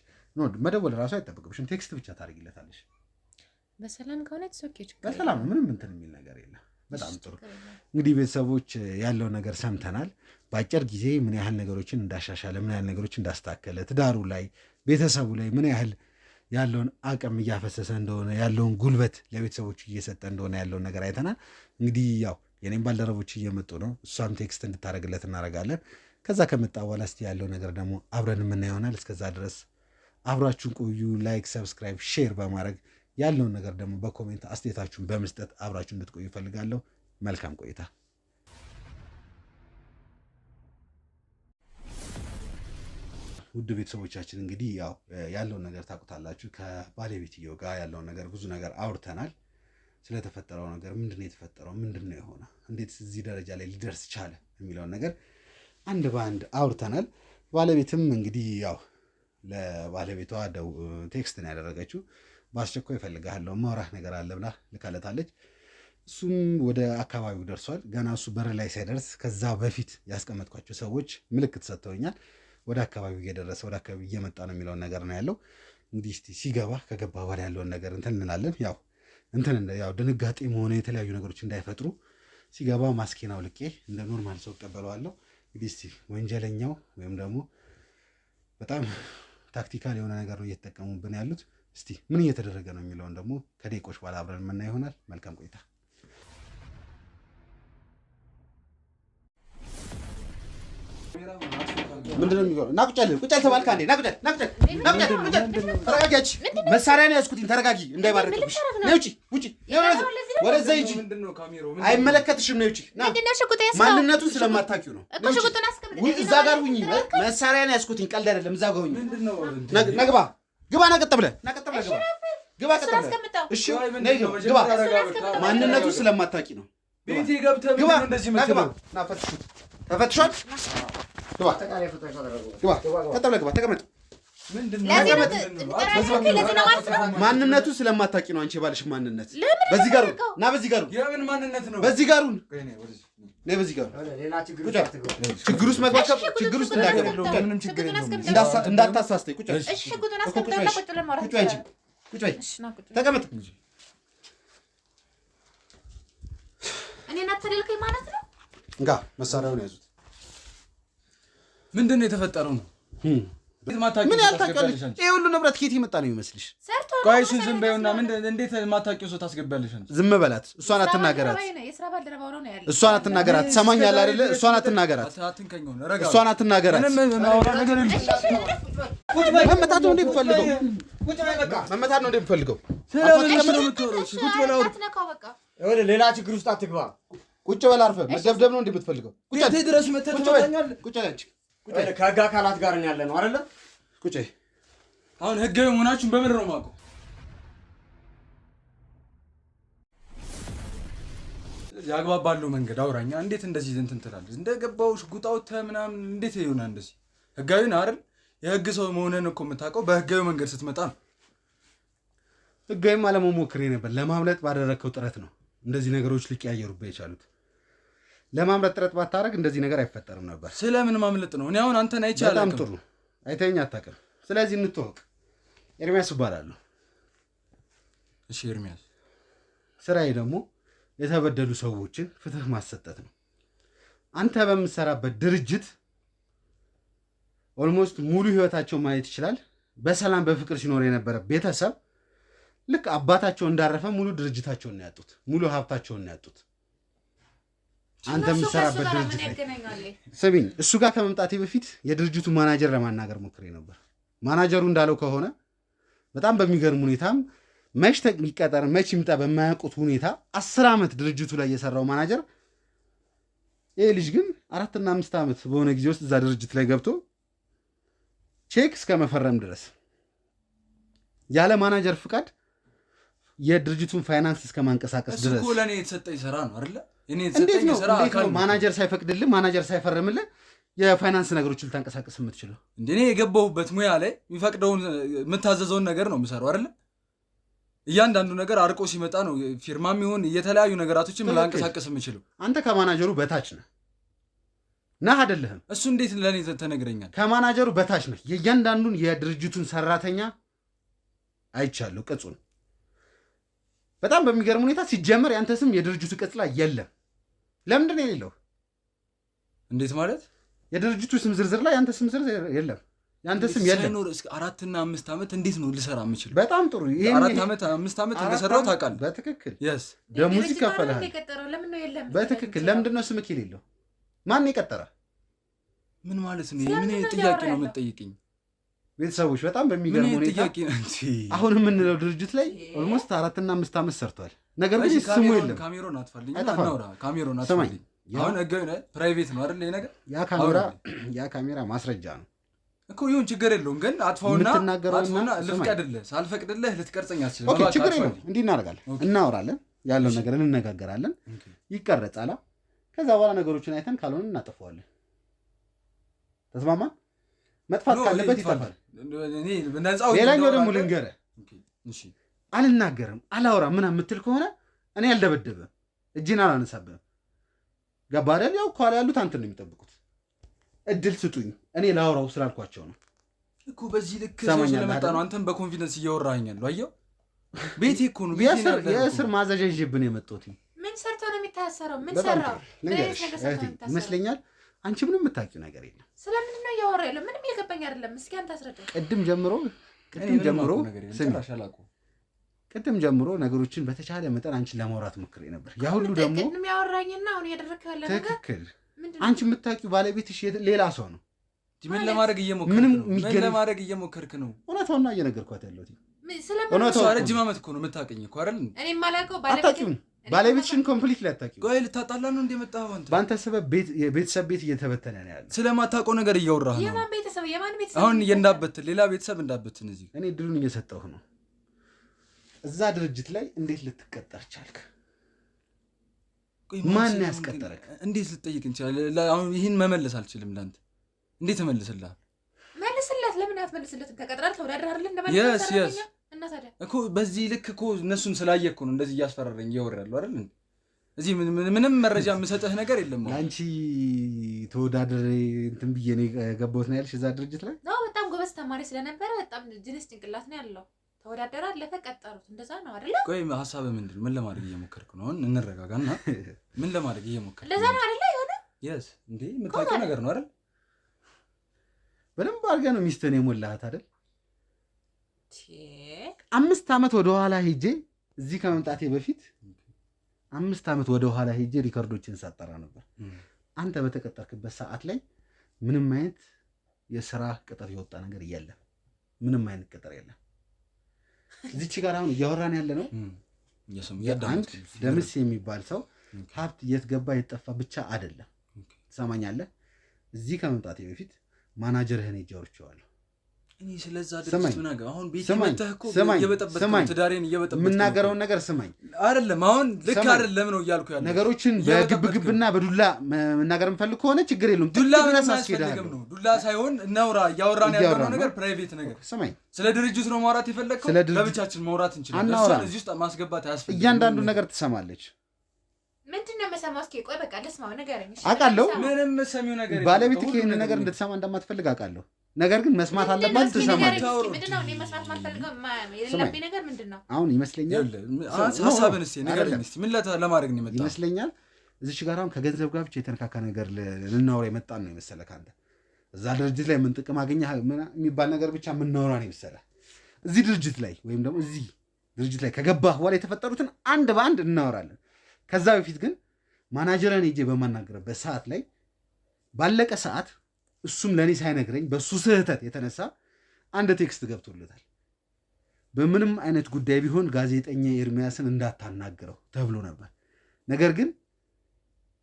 መደወል ራሱ አይጠበቅብሽም። ቴክስት ብቻ ታደርጊለታለሽ። በሰላም ከሆነ በሰላም ምንም እንትን የሚል ነገር የለም። በጣም ጥሩ። እንግዲህ ቤተሰቦች ያለው ነገር ሰምተናል። በአጭር ጊዜ ምን ያህል ነገሮችን እንዳሻሻለ፣ ምን ያህል ነገሮችን እንዳስተካከለ፣ ትዳሩ ላይ ቤተሰቡ ላይ ምን ያህል ያለውን አቅም እያፈሰሰ እንደሆነ፣ ያለውን ጉልበት ለቤተሰቦቹ እየሰጠ እንደሆነ ያለውን ነገር አይተናል። እንግዲህ ያው የኔም ባልደረቦች እየመጡ ነው። እሷም ቴክስት እንድታደርግለት እናደርጋለን። ከዛ ከመጣ በኋላ እስቲ ያለው ነገር ደግሞ አብረን የምናየው ይሆናል። እስከዛ ድረስ አብራችሁን ቆዩ። ላይክ፣ ሰብስክራይብ፣ ሼር በማድረግ ያለውን ነገር ደግሞ በኮሜንት አስተያየታችሁን በመስጠት አብራችሁ እንድትቆዩ እፈልጋለሁ። መልካም ቆይታ። ውድ ቤተሰቦቻችን እንግዲህ ያው ያለውን ነገር ታውቁታላችሁ። ከባለቤትየው ጋር ያለውን ነገር ብዙ ነገር አውርተናል። ስለተፈጠረው ነገር ምንድነው የተፈጠረው፣ ምንድነው የሆነ፣ እንዴት እዚህ ደረጃ ላይ ሊደርስ ቻለ የሚለውን ነገር አንድ በአንድ አውርተናል። ባለቤትም እንግዲህ ያው ለባለቤቷ ቴክስት ነው ያደረገችው። በአስቸኳይ እፈልግሃለሁ ማውራህ ነገር አለ ብላ ልካለታለች። እሱም ወደ አካባቢው ደርሷል። ገና እሱ በር ላይ ሳይደርስ ከዛ በፊት ያስቀመጥኳቸው ሰዎች ምልክት ሰጥተውኛል። ወደ አካባቢው እየደረሰ ወደ አካባቢው እየመጣ ነው የሚለውን ነገር ነው ያለው። እንግዲህ እስቲ ከገባ በኋላ ያለውን ነገር እንትን እንላለን። ያው ድንጋጤ መሆነ የተለያዩ ነገሮች እንዳይፈጥሩ ሲገባ ማስኬን አውልቄ እንደ ኖርማል ሰው እቀበለዋለሁ። እንግዲህ እስቲ ወንጀለኛው ወይም ደግሞ በጣም ታክቲካል የሆነ ነገር ነው እየተጠቀሙብን ያሉት። እስቲ ምን እየተደረገ ነው የሚለውን ደግሞ ከደቂቆች በኋላ አብረን የምናየው ይሆናል። መልካም ቆይታ። ምንድነው የሚሆነው? ና ቁጭ ተባልክ አንዴ። ና ቁጭ ተረጋጊ። መሳሪያ ነው ያዝኩትኝ። ተረጋጊ እንዳይባረክብሽ። ነይ ውጪ። ወደዛ ሂጂ። አይመለከትሽም። ነይ ውጪ። ማንነቱን ስለማታውቂው ነው። እዛ ጋር ሁኚ። መሳሪያ ነው ያዝኩትኝ። ቀልድ አይደለም። እዛ ጋር ሁኚ። ግባ። ና ቀጥ ብለህ ግባ። እሺ ነይ ግባ። ማንነቱን ስለማታውቂ ነው። ቤቴ ገብተህ ምንድነው እንደዚህ የምትለው? ና ተፈትሿል። ግባ። ቀጥ ብለህ ግባ። ተቀመጥ። ማንነቱ ስለማታውቂ ነው። አንቺ የባልሽ ማንነት በዚህ ጋር ና። በዚህ ጋር የምን ማንነት ነው? በዚህ ጋር ነይ። በዚህ ጋር ችግር ውስጥ መግባት ችግር ውስጥ ምንም ችግር የለውም። እንዳታሳስተኝ። ቁጭ በይ። ተቀመጥ። እኔን አትደልከኝ ማለት ነው። እንጋ መሳሪያውን ያዙት። ምንድነው የተፈጠረው ነው? ምን ያልታውቂያለሽ? ይሄ ሁሉ ንብረት ከየት የመጣ ነው ይመስልሽ? ቆይ እሱን ዝም በይውና እንዴት የማታውቂው ሰው ታስገቢያለሽ? ዝም በላት። እሷን አትናገራት። እሷን አትናገራት። ትሰማኛለህ አይደለ? እሷን አትናገራት። እሷን አትናገራት። መመታት ነው እንደምፈልገው። መመታት ነው እንደምፈልገው። ሌላ ችግር ውስጥ አትግባ። ቁጭ በል አርፈህ። መደብደብ ነው እንደምትፈልገው። ቁጭ ድረስ መተህ ትመጣኛለህ። ቁጭ በል። ከህግ አካላት ጋር ያለ ነው አይደለ? ቁጭ። አሁን ህጋዊ መሆናችሁን በምን ነው የማውቀው? ስለዚህ አግባብ ባለው መንገድ አውራኛ። እንዴት እንደዚህ እንትን ትላለህ? እንደገባው ሽጉጣው ምናምን እንዴት ይሆናል? እንደዚህ ህጋዊ ነው አይደል? የህግ ሰው መሆንህን እኮ የምታውቀው በህጋዊ መንገድ ስትመጣ ነው። ህጋዊም አለመሞክሬ ነበር። ለማምለጥ ባደረግከው ጥረት ነው እንደዚህ ነገሮች ሊቀያየሩብህ የቻሉት። ለማምለጥ ጥረት ባታረግ እንደዚህ ነገር አይፈጠርም ነበር። ስለምን ማምለጥ ነው? እኔ አሁን አንተን አይቻለሁ። በጣም ጥሩ። አይተኸኝ አታውቅም። ስለዚህ እንተዋወቅ። ኤርሚያስ እባላለሁ። እሺ ኤርሚያስ። ስራዬ ደግሞ የተበደሉ ሰዎችን ፍትህ ማሰጠት ነው። አንተ በምትሰራበት ድርጅት ኦልሞስት ሙሉ ህይወታቸው ማየት ይችላል። በሰላም በፍቅር ሲኖር የነበረ ቤተሰብ ልክ አባታቸው እንዳረፈ ሙሉ ድርጅታቸውን ነው ያጡት። ሙሉ ሀብታቸውን ነው ያጡት። አንተ የምትሰራበት ድርጅት ላይ ስሚኝ፣ እሱ ጋር ከመምጣቴ በፊት የድርጅቱ ማናጀር ለማናገር ሞክሬ ነበር። ማናጀሩ እንዳለው ከሆነ በጣም በሚገርም ሁኔታም መች ይቀጠር መች ይምጣ በማያውቁት ሁኔታ 10 ዓመት ድርጅቱ ላይ የሰራው ማናጀር፣ ይህ ልጅ ግን 4 እና 5 ዓመት በሆነ ጊዜ ውስጥ እዛ ድርጅት ላይ ገብቶ ቼክ እስከ መፈረም ድረስ ያለ ማናጀር ፍቃድ የድርጅቱን ፋይናንስ እስከ ማንቀሳቀስ ድረስ እኮ ለኔ የተሰጠኝ ስራ ነው አይደለ? እኔ እንዴት የተሰጠኝ ነው ስራ አካል ነው። ማናጀር ሳይፈቅድልህ ማናጀር ሳይፈርምልህ የፋይናንስ ነገሮችን ልታንቀሳቀስ የምትችለው? እንዴ እኔ የገባሁበት ሙያ ላይ የሚፈቅደውን የምታዘዘውን ነገር ነው የምሰራው አይደለ? እያንዳንዱ ነገር አርቆ ሲመጣ ነው ፊርማም ይሁን የተለያዩ ነገራቶችን ላንቀሳቀስ የምችለው። አንተ ከማናጀሩ በታች ነህ አይደለህም? እሱ እንዴት ለኔ ተነግረኛል? ከማናጀሩ በታች ነህ። የእያንዳንዱን የድርጅቱን ሰራተኛ አይቻለሁ ቅጹን። በጣም በሚገርም ሁኔታ ሲጀመር ያንተ ስም የድርጅቱ ቅጽ ላይ የለም። ለምንድን ነው የሌለው? እንዴት ማለት? የድርጅቱ ስም ዝርዝር ላይ ያንተ ስም ዝርዝር የለም። ያንተ ስም የለም። ሳይኖር እስከ 4 እና 5 ዓመት እንዴት ነው ልሰራ የምችለው? በጣም ጥሩ። ይሄ 4 ዓመት 5 ዓመት እንደሰራው ታውቃለህ። በትክክል yes ደሞዝ ይከፈልሃል። ለምን ነው የለም? በትክክል ለምንድን ነው ስምክ የሌለው? ማን የቀጠረ? ምን ማለት ነው? ምን ጥያቄ ነው የምትጠይቅኝ? ቤተሰቦች በጣም በሚገርም ሁኔታ አሁን የምንለው ድርጅት ላይ ኦልሞስት 4 እና 5 ዓመት ሰርቷል። ነገር ግን ስሙ የለም። ካሜራውን አጥፋልኝ እና እናውራ። ካሜራውን አጥፋልኝ። አሁን ህጋዊ ነው፣ ፕራይቬት ነው አይደል? ይሄ ነገር ያ ካሜራ ማስረጃ ነው እኮ። ይሁን ችግር የለውም ግን አጥፋውና ልፍቀድልህ ሳልፈቅድልህ ልትቀርጸኝ አትችልም። ኦኬ ችግር የለውም። እንዲህ እናደርጋለን፣ እናወራለን፣ ያለው ነገር እንነጋገራለን፣ ይቀረጻል። ከዛ በኋላ ነገሮችን አይተን ካልሆነ እናጠፋዋለን። ተስማማን? መጥፋት ካለበት ይጠፋል። ሌላኛው ደግሞ ልንገርህ፣ አልናገርም አላወራም ምናምን የምትል ከሆነ እኔ አልደበደብም፣ እጅን አላነሳብህም። ገባህ አይደል? ያው ከኋላ ያሉት አንተን ነው የሚጠብቁት። እድል ስጡኝ እኔ ላወራው ስላልኳቸው ነው እኮ። በዚህ ልክ ሰው ስለመጣ ነው አንተን በኮንፊደንስ እያወራኸኝ ያለው። አየው ቤቴ እኮ ነው። የእስር ማዘዣ ይዤብን የመጣሁት። ምን ሰርቶ ነው የሚታሰረው? ምን ሰራው? ይመስለኛል አንቺ ምንም የምታውቂው ነገር የለም። ስለምንድን ነው እያወራ ያለው? ምንም እየገባኝ አይደለም። እስኪ አንተ አስረዳኝ። ቅድም ጀምሮ ነገሮችን በተቻለ መጠን አንቺን ለማውራት ሞክሬ ነበር። ያ ሁሉ ደግሞ ቅድም ያወራኝና አሁን እያደረግከው ያለ ነገር ትክክል። አንቺ የምታውቂው ባለቤትሽ ሌላ ሰው ነው። ምን ለማድረግ እየሞከርክ ነው? እውነታውና እየነገርኳት ያለሁት ስለምን ረጅም ዓመት እኮ ነው የምታውቅኝ እኮ አይደል? እኔ የማላውቀው ባለቤትሽን ኮምፕሊት ላታውቂው። ቆይ ልታጣላ ነው እንደ መጣኸው አንተ? በአንተ ሰበብ የቤተሰብ ቤት እየተበተነ ነው ያለው። ስለማታውቀው ነገር እያወራህ ነው። የማን ቤተሰብ? አሁን እንዳበትን ሌላ ቤተሰብ እንዳበትን እዚህ እኔ ድሉን እየሰጠሁህ ነው። እዛ ድርጅት ላይ እንዴት ልትቀጠር ቻልክ? ማን ያስቀጠረክ? እንዴት ልትጠይቅ እንችላለን? አሁን ይህን መመለስ አልችልም። ለአንተ እንዴት እመልስልሃል? መልስለት። ለምን አትመልስለትም? ተቀጥራል ተወዳድረህ አይደል? እንደማለት እና ታዲያ እኮ በዚህ ልክ እኮ እነሱን ስላየህ እኮ ነው እንደዚህ እያስፈራረኝ እያወራለሁ አይደል? እዚህ ምንም መረጃ የምሰጥህ ነገር የለም። አንቺ ተወዳድሬ እንትን ብዬ ነው የገባሁት ነው ያልሽ እዛ ድርጅት ላይ? ነው በጣም ጎበዝ ተማሪ ስለነበረ በጣም ጅንስ ጭንቅላት ነው ያለው። ተወዳደረ፣ አለፈ፣ ቀጠሩት። እንደዛ ነው አይደል? ቆይ ሀሳብህ ምንድን ነው? ምን ለማድረግ እየሞከርክ ነው? አሁን እንረጋጋና ምን ለማድረግ እየሞከርክ እንደዛ ነው አይደል? ይሆነ yes እንዴ የምታውቂው ነገር ነው አይደል? በደንብ አድርገህ ነው ሚስትህን የሞላሃት አይደል? 5 ዓመት ወደ ኋላ ሄጄ እዚህ ከመምጣቴ በፊት 5 ዓመት ወደ ኋላ ሄጄ ሪከርዶችን ሳጠራ ነበር። አንተ በተቀጠርክበት ሰዓት ላይ ምንም አይነት የሥራ ቅጥር የወጣ ነገር የለም። ምንም አይነት ቅጥር የለም። እዚች ጋር አሁን እያወራን ያለ ነው አንድ ደምስ የሚባል ሰው ሀብት የት ገባ የት ጠፋ ብቻ አይደለም። ትሰማኛለህ? እዚህ ከመምጣቴ በፊት ማናጀርህን ሄጄ አውርቼዋለሁ። እኔ ስለዛ ድርጅት ምን አገባኝ? አሁን ቤት መተህ እኮ እየበጠበጥኩ ትዳሬን እየበጠበጥኩ የምናገረውን ነገር ስማኝ። አይደለም አሁን ልክ አይደለም ነው እያልኩ ያለው። ነገሮችን በግብግብና በዱላ መናገር የምፈልግ ከሆነ ችግር የለውም። ዱላ ምንም አያስፈልግም ነው። ዱላ ሳይሆን እናውራ። እያወራን ያለው ነገር ፕራይቬት ነገር። ስማኝ፣ ስለ ድርጅቱ ነው ማውራት የፈለግከው? ለብቻችን ማውራት እንችላለን። እሷን እዚህ ውስጥ ማስገባት አያስፈልግም። እያንዳንዱ ነገር ትሰማለች። ምንድን ነው የምሰማው? እስኪ ቆይ በቃ ልስማው። ንገረኝ። አውቃለሁ ምንም ሰሚው ነገር ባለቤትህ ይሄን ነገር እንድትሰማ እንደማትፈልግ አውቃለሁ። ነገር ግን መስማት አለባት። ትሰማለች። ምንድነው እኔ መስማት ማልፈልገው የሌለብኝ ነገር ምንድነው? አሁን ይመስለኛል ሀሳብን እስኪ ንገረኝ። እስኪ ምን ለማድረግ ነው የመጣው? ይመስለኛል እዚች ጋር አሁን ከገንዘብ ጋር ብቻ የተነካካ ነገር ልናወራ የመጣን ነው የመሰለህ። ከአንተ እዛ ድርጅት ላይ ምን ጥቅም አገኘህ የሚባል ነገር ብቻ የምናወራ ነው የመሰለህ። እዚህ ድርጅት ላይ ወይም ደግሞ እዚህ ድርጅት ላይ ከገባህ በኋላ የተፈጠሩትን አንድ በአንድ እናወራለን። ከዛ በፊት ግን ማናጀርን ሄጄ በማናገርበት ሰዓት ላይ ባለቀ ሰዓት እሱም ለእኔ ሳይነግረኝ በእሱ ስህተት የተነሳ አንድ ቴክስት ገብቶለታል። በምንም አይነት ጉዳይ ቢሆን ጋዜጠኛ ኤርሚያስን እንዳታናግረው ተብሎ ነበር። ነገር ግን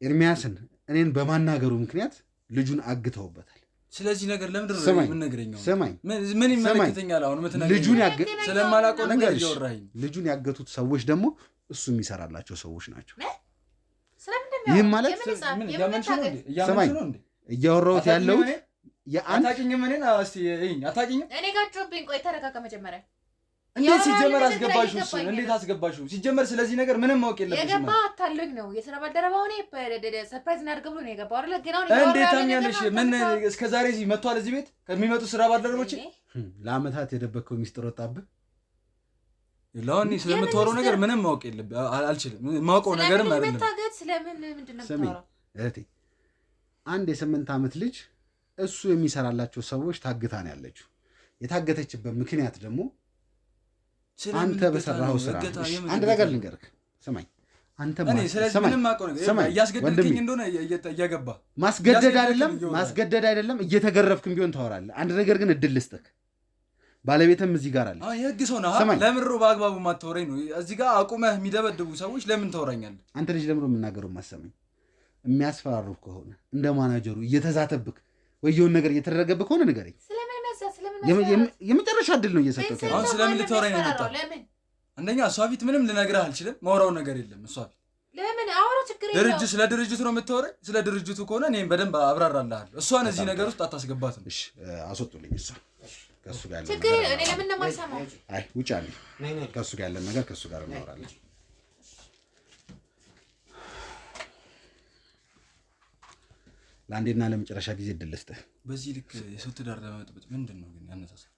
ኤርሚያስን እኔን በማናገሩ ምክንያት ልጁን አግተውበታል። ስለዚህ ነገር ለምንድን ነው የምንነግረኛው? ስማኝ ምን ይመለከተኛል? አሁን ልጁን ስለማላውቀው ነገር እያወራኝ ልጁን ያገቱት ሰዎች ደግሞ እሱ የሚሰራላቸው ሰዎች ናቸው። ይህም ማለት ስማኝ እያወራሁት ያለው አታውቂኝም። እኔን አታውቂኝም። እኔ ጋር ጮህብኝ። ቆይ ተረጋጋ መጀመሪያ። እንዴት ሲጀመር አስገባሽው? እሱን እንዴት አስገባሽው? ሲጀመር ስለዚህ ነገር ምንም ማወቅ የለብሽም። የገባው አታለኝ ነው የስራ ባልደረባው እኔ ሰርፕራይዝ እናድርግ ብሎ ነው የገባው አይደል? ግን አሁን እንዴት ታምኛለሽ? ምን እስከ ዛሬ እዚህ መጥቷል? እዚህ ቤት ከሚመጡ ስራ ባልደረቦች ለአመታት የደበከው ሚስጥር ወጣብህ። ለአሁን ስለምትወራው ነገር ምንም ማወቅ የለብኝ። አልችልም። ማውቀው ነገርም አይደለም። ስለምን ምንድን ነው የምታወራው? እህቴ አንድ የ8 ዓመት ልጅ እሱ የሚሰራላቸው ሰዎች ታግታ ነው ያለችው። የታገተችበት ምክንያት ደግሞ አንተ በሰራኸው ስራ። አንድ ነገር ልንገርህ፣ ስማኝ። አንተ እያስገደድክኝ እንደሆነ እያገባ ማስገደድ አይደለም፣ እየተገረፍክም ቢሆን ታወራለህ። አንድ ነገር ግን እድል ልስጥህ፣ ባለቤትም እዚህ ጋር አለ። የህግ ሰው ነህ። ለምሮ በአግባቡ ማታወራኝ ነው። እዚህ ጋር አቁመህ የሚደበድቡ ሰዎች ለምን ታወራኛለህ? አንተ ልጅ ለምሮ የምናገረው ማሰማኝ። የሚያስፈራሩ ከሆነ እንደ ማናጀሩ እየተዛተብክ ወይ የሆነ ነገር እየተደረገብህ ከሆነ ንገረኝ። የመጨረሻ እድል ነው እየሰጠሁት። አሁን ስለምን ልታወራኝ ነው የመጣው? አንደኛ እሷ ፊት ምንም ልነግርህ አልችልም። ማውራው ነገር የለም እሷ ፊት። ለምን አውራ ችግር የለውም። ስለ ድርጅቱ ነው የምታወራኝ? ስለ ድርጅቱ ከሆነ እኔም በደንብ አብራራልሃለሁ። እሷን እዚህ ነገር ውስጥ አታስገባትም። እሺ አስወጡልኝ። እሷ ከሱ ጋር ያለ ችግር እኔ ለምን ነው የማልሰማው? አይ ውጭ አለ። ከሱ ጋር ያለ ነገር ከሱ ጋር እናወራለን። ለአንዴና ለመጨረሻ ጊዜ እድል ልስጥህ። በዚህ ልክ የሰው ትዳር ለመበጥበጥ ምንድን ነው ግን ያነሳሳል?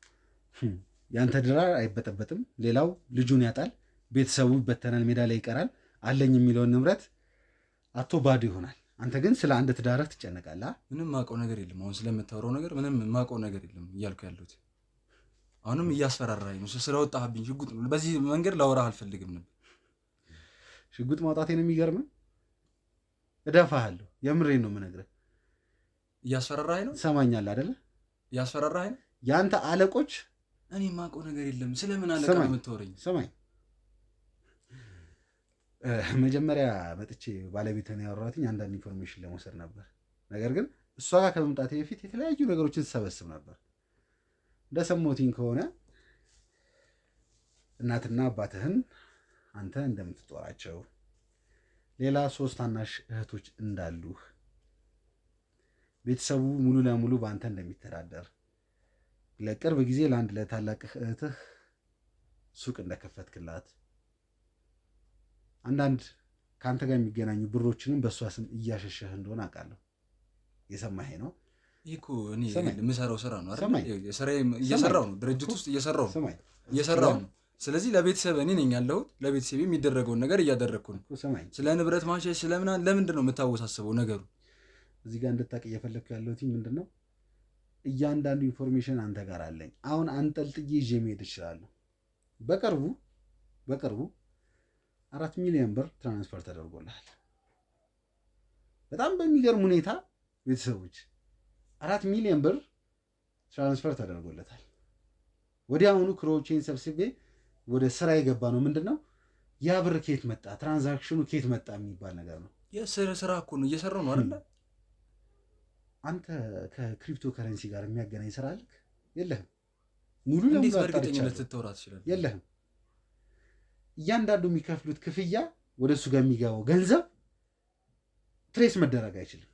ያንተ ትዳር አይበጠበጥም። ሌላው ልጁን ያጣል፣ ቤተሰቡ ይበተናል፣ ሜዳ ላይ ይቀራል። አለኝ የሚለውን ንብረት አቶ ባዶ ይሆናል። አንተ ግን ስለ አንድ ትዳርህ ትጨነቃለህ። ምንም ማውቀው ነገር የለም። አሁን ስለምታወራው ነገር ምንም ማውቀው ነገር የለም እያልኩ ያለሁት። አሁንም እያስፈራራኝ ነው። ስለወጣህብኝ ሽጉጥ ነው። በዚህ መንገድ ላወራህ አልፈልግም ነበር። ሽጉጥ ማውጣቴን የሚገርምህ እደፋሃለሁ። የምሬን ነው የምነግርህ። እያስፈራራኝ ነው። ትሰማኛለህ አይደለ? እያስፈራራኝ ነው። የአንተ አለቆች እኔ ማውቀው ነገር የለም። ስለምን አለቃ ነው የምታወራኝ? ስማኝ፣ መጀመሪያ መጥቼ ባለቤትህን ያወራሁትኝ አንዳንድ ኢንፎርሜሽን ለመውሰድ ነበር። ነገር ግን እሷ ጋር ከመምጣቴ በፊት የተለያዩ ነገሮችን ስሰበስብ ነበር። እንደሰማሁትኝ ከሆነ እናትና አባትህን አንተ እንደምትጦራቸው፣ ሌላ 3 ታናሽ እህቶች እንዳሉህ፣ ቤተሰቡ ሙሉ ለሙሉ በአንተ እንደሚተዳደር፣ ለቅርብ ጊዜ ለአንድ ለታላቅ እህትህ ሱቅ እንደከፈትክላት፣ አንዳንድ ከአንተ ጋር የሚገናኙ ብሮችንም በእሷ ስም እያሸሸህ እንደሆነ አውቃለሁ። የሰማኸኝ ነው። ይህ እኮ እኔ የምሰራው ስራ ነው አይደል? እየሰራው ነው። ድርጅት ውስጥ እየሰራው ነው። ስለዚህ ለቤተሰብ እኔ ነኝ ያለሁት። ለቤተሰብ የሚደረገውን ነገር እያደረግኩ ነው። ስለ ንብረት ማሸሽ ስለምናምን ለምንድን ነው የምታወሳስበው ነገሩ? እዚህ ጋር እንድታውቅ እየፈለግኩ ያለሁት ምንድን ነው፣ እያንዳንዱ ኢንፎርሜሽን አንተ ጋር አለኝ። አሁን አንጠልጥዬ ይዤ መሄድ እችላለሁ። በቅርቡ 4 ሚሊዮን ብር ትራንስፈር ተደርጎልሃል። በጣም በሚገርም ሁኔታ ቤተሰቦች 4 ሚሊዮን ብር ትራንስፈር ተደርጎለታል። ወዲያውኑ ክሮቼን ሰብስቤ ወደ ስራ የገባ ነው። ምንድን ነው ያ ብር ኬት መጣ፣ ትራንዛክሽኑ ኬት መጣ የሚባል ነገር ነው። ስራ እኮ ነው እየሰራው ነው አይደለ? አንተ ከክሪፕቶ ከረንሲ ጋር የሚያገናኝ ስራ አለክ? የለህም። ሙሉ ለሙሉ በእርግጠኝነት ልትወራ ትችላለህ። የለህም። እያንዳንዱ የሚከፍሉት ክፍያ ወደ እሱ ጋር የሚገባው ገንዘብ ትሬስ መደረግ አይችልም።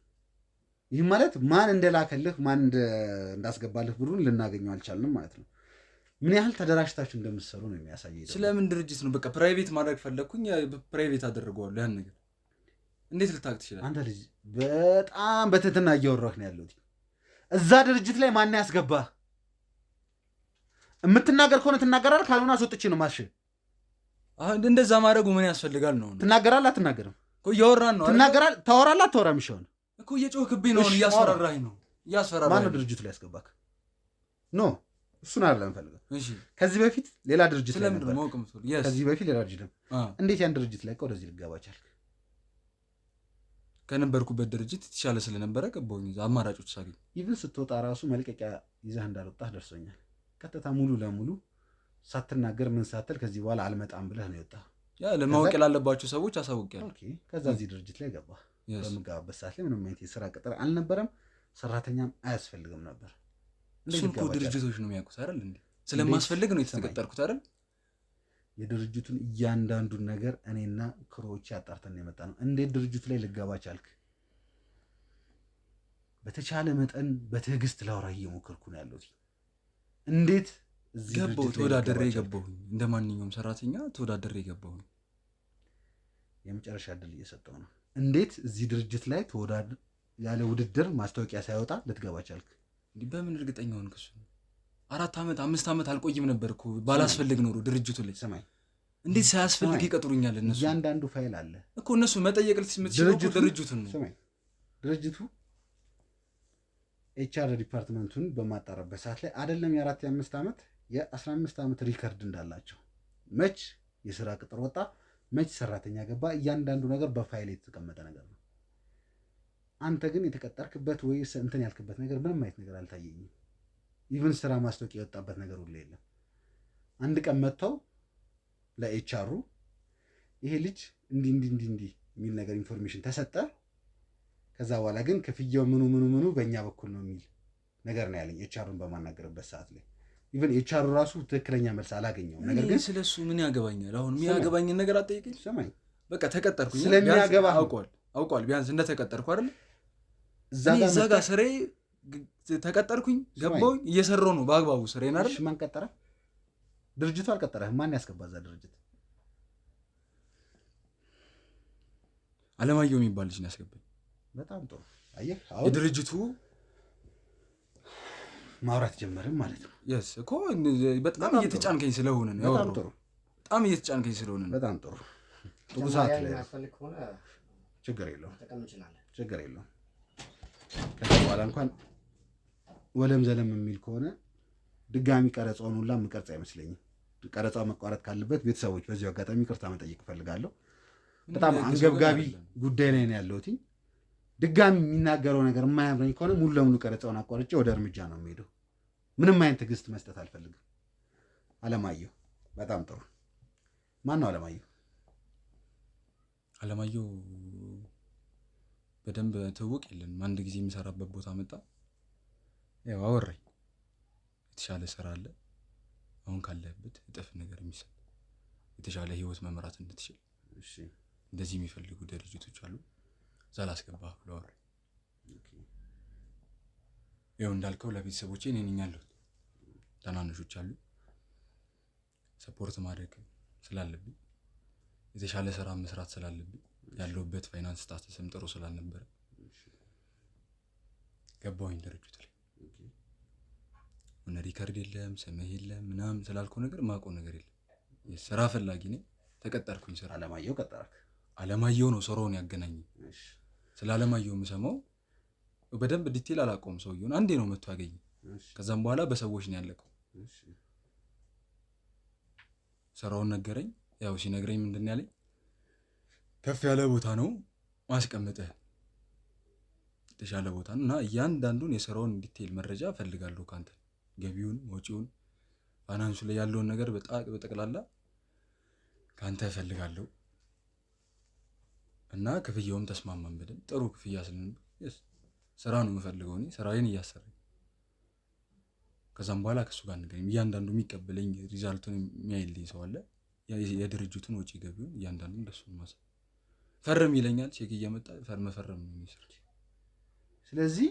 ይህም ማለት ማን እንደላከልህ ማን እንዳስገባልህ ብሩን ልናገኘው አልቻልንም ማለት ነው። ምን ያህል ተደራጅታችሁ እንደምትሰሩ ነው የሚያሳየው። ስለምን ድርጅት ነው? በቃ ፕራይቬት ማድረግ ፈለግኩኝ፣ ፕራይቬት አደረገዋለሁ። ያን ነገር እንዴት ልታውቅ ትችላለህ? አንተ ልጅ በጣም በትህትና እያወራህ ነው ያለሁት። እዛ ድርጅት ላይ ማን ያስገባህ? የምትናገር ከሆነ ትናገራለህ፣ ካልሆነ አስወጥቼ ነው ማሽ። እንደዛ ማድረጉ ምን ያስፈልጋል ነው? ትናገራለህ አትናገርም? እያወራን ነው። ትናገራለህ፣ ታወራለህ አታወራም? ይሻውን እኮ እየጮህክብኝ ነው። እያስፈራራኝ ነው። ማነው ድርጅቱ ላይ ያስገባክ? ኖ እሱን አይደለም ፈልገው። እሺ ከዚህ በፊት ሌላ ድርጅት ላይ ነበር። ከዚህ በፊት ሌላ ድርጅት እንዴት ያን ድርጅት ላይ ወደዚህ ልገባ ቻልክ? ከነበርኩበት ድርጅት የተሻለ ስለነበረ ገባሁኝ። አማራጮች ሳገኝ ኢቭን ስትወጣ ራሱ መልቀቂያ ይዘህ እንዳልወጣህ ደርሶኛል። ቀጥታ ሙሉ ለሙሉ ሳትናገር ምን ሳትል ከዚህ በኋላ አልመጣም ብለህ ነው የወጣህ። ያ ለማወቅ ላለባቸው ሰዎች አሳውቂያለሁ። ኦኬ ከዛ እዚህ ድርጅት ላይ ገባህ። በምገባበት ሰዓት ላይ ምንም አይነት የስራ ቅጥር አልነበረም። ሰራተኛም አያስፈልግም ነበር። እሱን እኮ ድርጅቶች ነው የሚያውቁት አይደል እንዴ? ስለማስፈልግ ነው የተቀጠርኩት አይደል? የድርጅቱን እያንዳንዱን ነገር እኔና ክሮዎች ያጣርተን የመጣ ነው። እንዴት ድርጅቱ ላይ ልገባ ቻልክ? በተቻለ መጠን በትዕግስት ላውራ እየሞከርኩ ነው ያለሁት። እንዴት እዚህ ገባሁ? ተወዳደሬ ገባሁኝ። እንደ ማንኛውም ሰራተኛ ተወዳደሬ ገባሁኝ። የመጨረሻ እድል እየሰጠው ነው። እንዴት እዚህ ድርጅት ላይ ያለ ውድድር ማስታወቂያ ሳይወጣ ልትገባ ቻልክ? እንዲህ በምን እርግጠኛ ሆንክ? እሱ 4 ዓመት 5 ዓመት አልቆይም ነበር እኮ ባላስፈልግ ኖሮ ድርጅቱ ላይ። ሰማይ እንዴት ሳያስፈልግ ይቀጥሩኛል? እነሱ እያንዳንዱ ፋይል አለ እኮ እነሱ መጠየቅ ልትችለው ድርጅቱን ነው። ሰማይ ድርጅቱ ኤችአር ዲፓርትመንቱን በማጣረበት ሰዓት ላይ አይደለም የ4 የ5 ዓመት የ15 ዓመት ሪከርድ እንዳላቸው መች የስራ ቅጥር ወጣ፣ መች ሰራተኛ ገባ፣ እያንዳንዱ ነገር በፋይል የተቀመጠ ነገር ነው። አንተ ግን የተቀጠርክበት ወይስ እንትን ያልክበት ነገር ምንም አይነት ነገር አልታየኝም። ኢቭን ስራ ማስታወቂያ የወጣበት ነገር ሁሉ የለም። አንድ ቀን መጥተው ለኤችአሩ ይሄ ልጅ እንዲህ የሚል ነገር ኢንፎርሜሽን ተሰጠ። ከዛ በኋላ ግን ክፍያው ምኑ በእኛ በኩል ነው የሚል ነገር ነው ያለኝ ኤችአሩን በማናገርበት ሰዓት ላይ። ኢቭን ኤችአሩ ራሱ ትክክለኛ መልስ አላገኘውም። ነገር ግን ስለሱ ምን ያገባኛል? አሁን የሚያገባኝን ነገር አትጠይቀኝ። ሰማኝ፣ በቃ ተቀጠርኩኝ። ስለሚያገባ አውቋል ቢያንስ እንደተቀጠርኩ አይደል? እዛ ጋር ስሬ ተቀጠርኩኝ፣ ገባሁኝ፣ እየሰራሁ ነው በአግባቡ ስሬን አይደል? ማን ቀጠረ? ድርጅቱ አልቀጠረህም። ማን ያስገባ እዛ ድርጅት? አለማየሁ የሚባል ልጅ ነው ያስገባኝ። በጣም ጥሩ። አየህ አሁን የድርጅቱ ማውራት ጀመርም ማለት ነው። የስ እኮ በጣም እየተጫንከኝ ስለሆነ ነው። በጣም ጥሩ። በጣም እየተጫንከኝ ስለሆነ ነው። በጣም ጥሩ። ጥሩ ሰዓት ላይ ችግር የለውም። ከዛ በኋላ እንኳን ወለም ዘለም የሚል ከሆነ ድጋሚ ቀረጻውን ሁላ የምቀርጽ አይመስለኝም። ቀረጻው መቋረጥ ካለበት ቤተሰቦች በዚሁ አጋጣሚ ይቅርታ መጠየቅ እፈልጋለሁ። በጣም አንገብጋቢ ጉዳይ ላይ ነው ያለሁት። ድጋሚ የሚናገረው ነገር የማያምረኝ ከሆነ ሙሉ ለሙሉ ቀረጻውን አቋርጬ ወደ እርምጃ ነው የሚሄደው። ምንም አይነት ትዕግስት መስጠት አልፈልግም። አለማየሁ በጣም ጥሩ። ማን ነው አለማየሁ? አለማየሁ በደንብ ትውውቅ የለንም። አንድ ጊዜ የሚሰራበት ቦታ መጣ። ያው አወራኝ። የተሻለ ስራ አለ አሁን ካለህበት እጥፍ ነገር የሚሰጥ የተሻለ ህይወት መምራት እንድትችል እንደዚህ የሚፈልጉ ድርጅቶች አሉ፣ እዛ ላስገባህ ብሎ አወራኝ። ያው እንዳልከው ለቤተሰቦቼ እኔ ነኝ ያለሁት። ታናናሾች አሉ። ሰፖርት ማድረግ ስላለብኝ የተሻለ ስራ መስራት ስላለብኝ ያለሁበት ፋይናንስ ስታተስም ጥሩ ስላልነበረ ገባሁኝ ድርጅቱ ላይ። ሆነ ሪከርድ የለም ስምህ የለም ምናምን ስላልኩ ነገር ማውቀው ነገር የለም። የስራ ፈላጊ ነኝ፣ ተቀጠርኩኝ። ስራ አለማየሁ ቀጠረክ? አለማየሁ ነው ስራውን ያገናኘኝ። ስለ አለማየሁ የምሰማው በደንብ ዲቴል አላውቀውም። ሰውየውን አንዴ ነው መጥቶ ያገኘኝ። ከዛም በኋላ በሰዎች ነው ያለቀው። ስራውን ነገረኝ። ያው ሲነግረኝ ምንድን ያለኝ ከፍ ያለ ቦታ ነው ማስቀምጥህ፣ የተሻለ ቦታ እና እያንዳንዱን የስራውን ዲቴል መረጃ እፈልጋለሁ ካንተ፣ ገቢውን፣ ወጪውን፣ ፋይናንሱ ላይ ያለውን ነገር በጠቅላላ ካንተ እፈልጋለሁ እና ክፍያውም ተስማማን በደንብ ጥሩ ክፍያ ስለነበር ስራ ነው የምፈልገው እኔ ስራዬን እያሰራኝ። ከዛም በኋላ ከሱ ጋር ነገረኝ። እያንዳንዱ የሚቀበለኝ ሪዛልቱን የሚያይልኝ ሰው አለ። የድርጅቱን ወጪ ገቢውን እያንዳንዱ እንደሱ ማሳ ፈርም ይለኛል። ቼክ እየመጣ መፈረም ነው የሚሰራው። ስለዚህ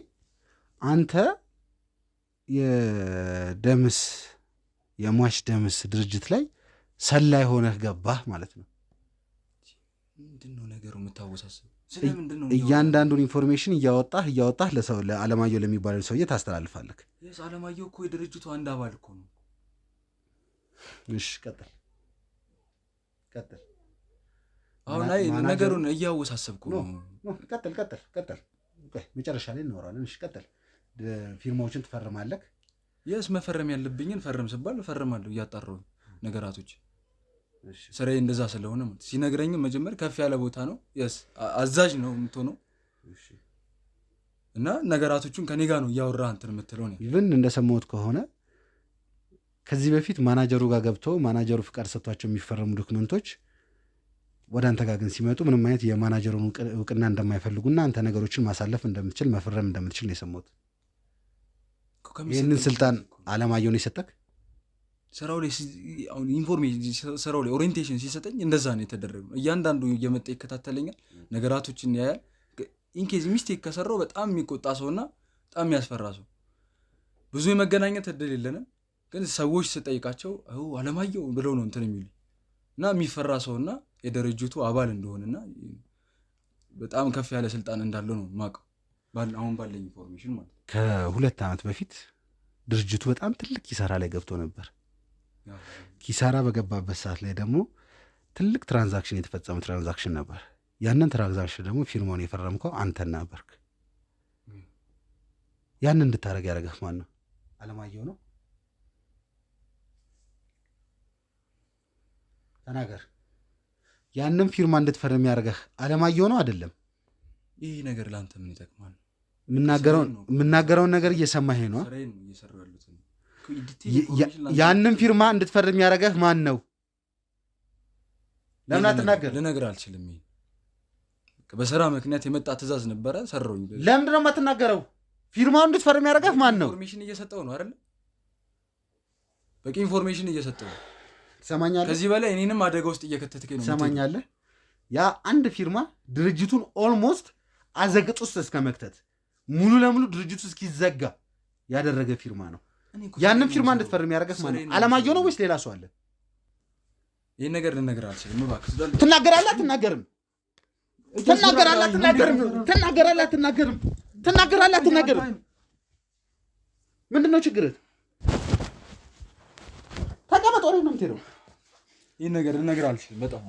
አንተ የሟች ደምስ ድርጅት ላይ ሰላይ ሆነህ ገባህ ማለት ነው። ምንድነው ነገሩ የምታወሳስብ? ስለምንድነው እያንዳንዱን ኢንፎርሜሽን እያወጣህ ለሰው ለአለማየሁ ለሚባለው ሰውዬ ታስተላልፋለህ? አለማየሁ እኮ የድርጅቱ አንድ አባል እኮ ነው። እሺ ቀጥል። አሁን ላይ ነገሩን እያወሳሰብኩ ነው። ቀጥል። መጨረሻ ላይ እናወራለን። እሺ ቀጥል። ፊርማዎችን ትፈርማለህ? የስ መፈረም ያለብኝን ፈርም ስባል እፈርማለሁ እያጣራሁ ነገራቶች። ስራዬ እንደዛ ስለሆነ ሲነግረኝም መጀመር ከፍ ያለ ቦታ ነው። የስ አዛዥ ነው የምትሆነው እና ነገራቶቹን ከኔ ጋር ነው እያወራህ እንትን የምትለው ነው። ኢቭን እንደሰማሁት ከሆነ ከዚህ በፊት ማናጀሩ ጋር ገብተው ማናጀሩ ፍቃድ ሰጥቷቸው የሚፈረሙ ዶክመንቶች ወደ አንተ ጋር ግን ሲመጡ ምንም አይነት የማናጀሩን እውቅና እንደማይፈልጉና አንተ ነገሮችን ማሳለፍ እንደምትችል መፈረም እንደምትችል ነው የሰማሁት። ይህንን ስልጣን አለማየሁ ነው የሰጠክ? ስራው ላይ ኢንፎርሜሽን ስራው ላይ ኦሪየንቴሽን ሲሰጠኝ እንደዛ ነው የተደረገው። እያንዳንዱ እየመጣ ይከታተለኛል፣ ነገራቶችን ያያል። ኢንኬዝ ሚስቴክ ከሰራው በጣም የሚቆጣ ሰውና በጣም የሚያስፈራ ሰው። ብዙ የመገናኘት እድል የለንም፣ ግን ሰዎች ስጠይቃቸው አለማየሁ ብለው ነው እንትን የሚሉ እና የሚፈራ ሰውና የድርጅቱ አባል እንደሆነና በጣም ከፍ ያለ ስልጣን እንዳለው ነው የማውቀው አሁን ባለኝ ኢንፎርሜሽን ማለት ነው። ከ2 ዓመት በፊት ድርጅቱ በጣም ትልቅ ኪሳራ ላይ ገብቶ ነበር። ኪሳራ በገባበት ሰዓት ላይ ደግሞ ትልቅ ትራንዛክሽን የተፈጸመ ትራንዛክሽን ነበር። ያንን ትራንዛክሽን ደግሞ ፊርማውን የፈረምከው አንተ ነበርክ። ያንን እንድታደርግ ያደረገህ ማን ነው? አለማየሁ ነው? ተናገር። ያንን ፊርማ እንድትፈርም ያደርገህ አለማየሁ ነው አይደለም? ይህ ነገር ለአንተ ምን ይጠቅማል? የምናገረውን ነገር እየሰማህ ነው? ያንን ፊርማ እንድትፈርም ያደረገህ ማን ነው? ለምን አትናገር? ልነግርህ አልችልም። በስራ ምክንያት የመጣ ትእዛዝ ነበረ፣ ሰራሁኝ። ለምንድን ነው የማትናገረው? ፊርማውን እንድትፈርም ያደረገህ ማን ነው? ኢንፎርሜሽን እየሰጠው ነው አይደል? በቂ ኢንፎርሜሽን እየሰጠው ነው። ትሰማኛለህ? ከዚህ በላይ እኔንም አደጋ ውስጥ እየከተትከኝ ነው። ትሰማኛለህ? ያ አንድ ፊርማ ድርጅቱን ኦልሞስት አዘግጥ ውስጥ እስከ መክተት ሙሉ ለሙሉ ድርጅቱ እስኪዘጋ ያደረገ ፊርማ ነው። ያንን ፊርማ እንድትፈርም ያደረገህ ማን ነው? አለማየሁ ነው ወይስ ሌላ ሰው አለ? ይህን ነገር ልነግርህ አልችልም። እባክህ ትናገራለህ አትናገርም? ትናገራለህ አትናገርም? ትናገራለህ አትናገርም? ትናገራለህ አትናገርም? ምንድን ነው ችግርህ? ተቀመጥ። ወሬ ነው የምትሄደው? ይህን ነገር ልነግርህ አልችልም። በጣም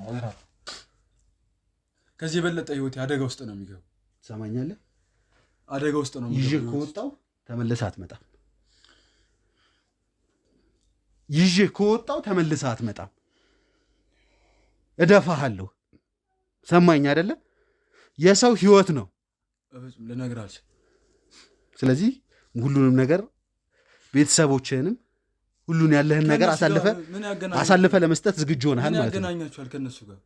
ከዚህ የበለጠ ህይወቴ አደጋ ውስጥ ነው የሚገቡ። ትሰማኛለህ? አደጋ ውስጥ ነው ይዤ ከወጣሁ ተመልሰህ አትመጣም። ይዤ ከወጣሁ ተመልሰህ አትመጣም። እደፋሃለሁ። ሰማኝ አይደለም? የሰው ህይወት ነው። ልነግርህ አልችልም። ስለዚህ ሁሉንም ነገር ቤተሰቦችህንም ሁሉን ያለህን ነገር አሳልፈ ለመስጠት ዝግጁ ሆነሃል ማለት ነው። ያገናኛችኋል ከነሱ ጋር?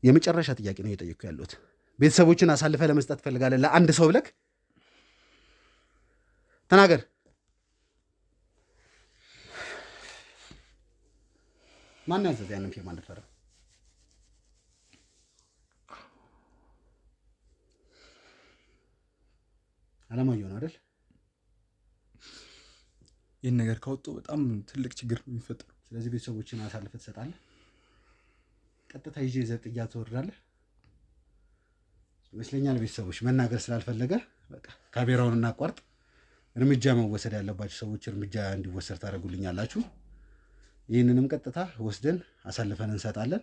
የመጨረሻ ጥያቄ ነው እየጠየኩህ ያለሁት። ቤተሰቦችን አሳልፈ ለመስጠት ፈልጋለህ ለአንድ ሰው ብለህ ተናገር። ማን ያዘዘ ያንን ፊርማ እንድትፈርም? አለማየሁ ነው አይደል? ይህን ነገር ካወጡ በጣም ትልቅ ችግር ነው የሚፈጠረው። ስለዚህ ቤተሰቦችን አሳልፈ ትሰጣለህ? ቀጥታ ይዤ ዘጥያ ትወርዳለህ ይመስለኛል። ቤተሰቦች መናገር ስላልፈለገ በቃ ካሜራውን እናቋርጥ። እርምጃ መወሰድ ያለባችሁ ሰዎች እርምጃ እንዲወሰድ ታደርጉልኛላችሁ። ይህንንም ቀጥታ ወስደን አሳልፈን እንሰጣለን።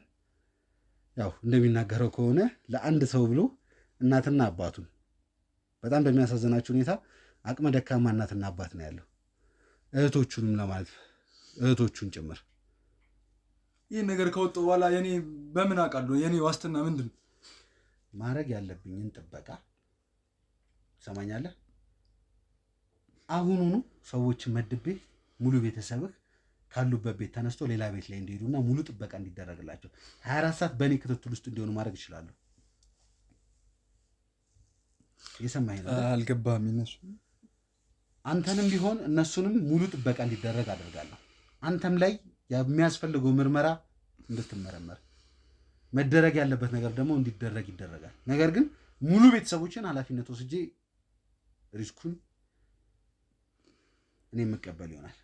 ያው እንደሚናገረው ከሆነ ለአንድ ሰው ብሎ እናትና አባቱን በጣም በሚያሳዝናችሁ ሁኔታ አቅመ ደካማ እናትና አባት ነው ያለው። እህቶቹንም ለማለት እህቶቹን ጭምር ይህን ነገር ከወጡ በኋላ የኔ በምን አውቃለሁ? የኔ ዋስትና ምንድን ነው? ማድረግ ያለብኝን ጥበቃ ትሰማኛለህ? አሁኑኑ ሰዎችን መድቤ ሙሉ ቤተሰብህ ካሉበት ቤት ተነስቶ ሌላ ቤት ላይ እንዲሄዱና ሙሉ ጥበቃ እንዲደረግላቸው 24 ሰዓት በእኔ ክትትል ውስጥ እንዲሆኑ ማድረግ እችላለሁ። የሰማኸኝ ነው? አልገባህም? ይነሱ አንተንም ቢሆን እነሱንም ሙሉ ጥበቃ እንዲደረግ አደርጋለሁ። አንተም ላይ የሚያስፈልገው ምርመራ እንድትመረመር መደረግ ያለበት ነገር ደግሞ እንዲደረግ ይደረጋል። ነገር ግን ሙሉ ቤተሰቦችን ኃላፊነት ወስጄ ሪስኩን እኔ የምቀበል ይሆናል።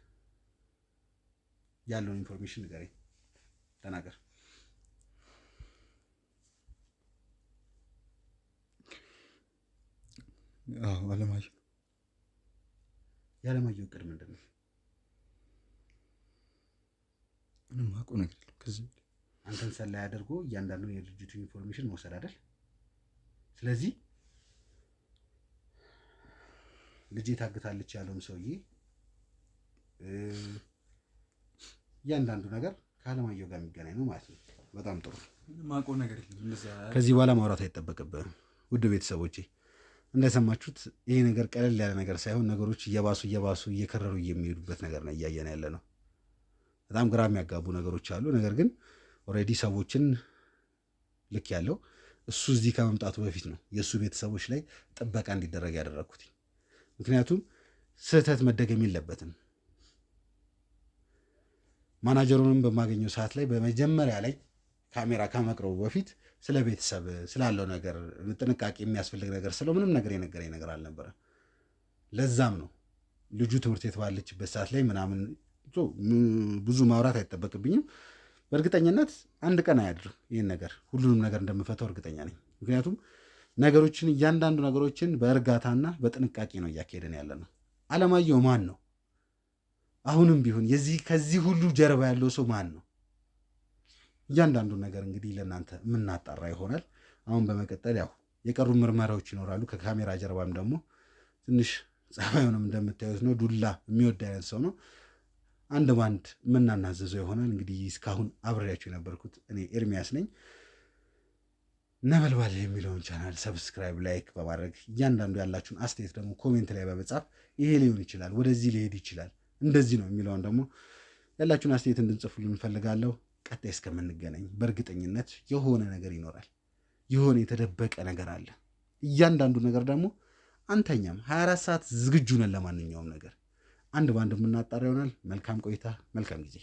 ያለውን ኢንፎርሜሽን ንገረኝ፣ ተናገር። አለማየሁ የአለማየሁ እቅድ ምንድን ነው? ምንም አውቀው ነገር የለም። ከዚህ አንተን ሰላይ አድርጎ እያንዳንዱ የድርጅቱ ኢንፎርሜሽን መውሰድ አይደል? ስለዚህ ልጄ ታግታለች ያለውን ሰውዬ እያንዳንዱ ነገር ከአለማየሁ ጋር የሚገናኝ ነው ማለት ነው። በጣም ጥሩ። ምንም አውቀው ነገር የለም። ከዚህ በኋላ ማውራት አይጠበቅብህም። ውድ ቤተሰቦቼ እንደሰማችሁት ይሄ ነገር ቀለል ያለ ነገር ሳይሆን ነገሮች እየባሱ እየከረሩ የሚሄዱበት ነገር ነው እያየን ያለ ነው። በጣም ግራ የሚያጋቡ ነገሮች አሉ። ነገር ግን ኦልሬዲ ሰዎችን ልክ ያለው እሱ እዚህ ከመምጣቱ በፊት ነው የእሱ ቤተሰቦች ላይ ጥበቃ እንዲደረግ ያደረግኩት። ምክንያቱም ስህተት መደገም የለበትም። ማናጀሩንም በማገኘው ሰዓት ላይ በመጀመሪያ ላይ ካሜራ ከመቅረቡ በፊት ስለ ቤተሰብ ስላለው ነገር ጥንቃቄ የሚያስፈልግ ነገር ስለው ምንም ነገር የነገረኝ ነገር አልነበረ። ለዛም ነው ልጁ ትምህርት ቤት ባለችበት ሰዓት ላይ ምናምን ብዙ ማውራት አይጠበቅብኝም። በእርግጠኝነት አንድ ቀን አያድርም ይህን ነገር ሁሉንም ነገር እንደምፈታው እርግጠኛ ነኝ። ምክንያቱም ነገሮችን እያንዳንዱ ነገሮችን በእርጋታና በጥንቃቄ ነው እያካሄደን ያለ ነው። አለማየሁ ማን ነው? አሁንም ቢሆን ከዚህ ሁሉ ጀርባ ያለው ሰው ማን ነው? እያንዳንዱ ነገር እንግዲህ ለእናንተ የምናጣራ ይሆናል። አሁን በመቀጠል ያው የቀሩ ምርመራዎች ይኖራሉ። ከካሜራ ጀርባም ደግሞ ትንሽ ጸባዩንም እንደምታዩት ነው። ዱላ የሚወድ አይነት ሰው ነው። አንድ ባንድ የምናናዘዘው ይሆናል። እንግዲህ እስካሁን አብሬያቸው የነበርኩት እኔ ኤርሚያስ ነኝ። ነበልባል የሚለውን ቻናል ሰብስክራይብ፣ ላይክ በማድረግ እያንዳንዱ ያላችሁን አስተያየት ደግሞ ኮሜንት ላይ በመጻፍ ይሄ ሊሆን ይችላል፣ ወደዚህ ሊሄድ ይችላል፣ እንደዚህ ነው የሚለውን ደግሞ ያላችሁን አስተያየት እንድንጽፉልን እንፈልጋለሁ። ቀጣይ እስከምንገናኝ በእርግጠኝነት የሆነ ነገር ይኖራል። የሆነ የተደበቀ ነገር አለ። እያንዳንዱ ነገር ደግሞ አንተኛም 24 ሰዓት ዝግጁ ነን ለማንኛውም ነገር። አንድ ባንድ የምናጣራ ይሆናል። መልካም ቆይታ፣ መልካም ጊዜ።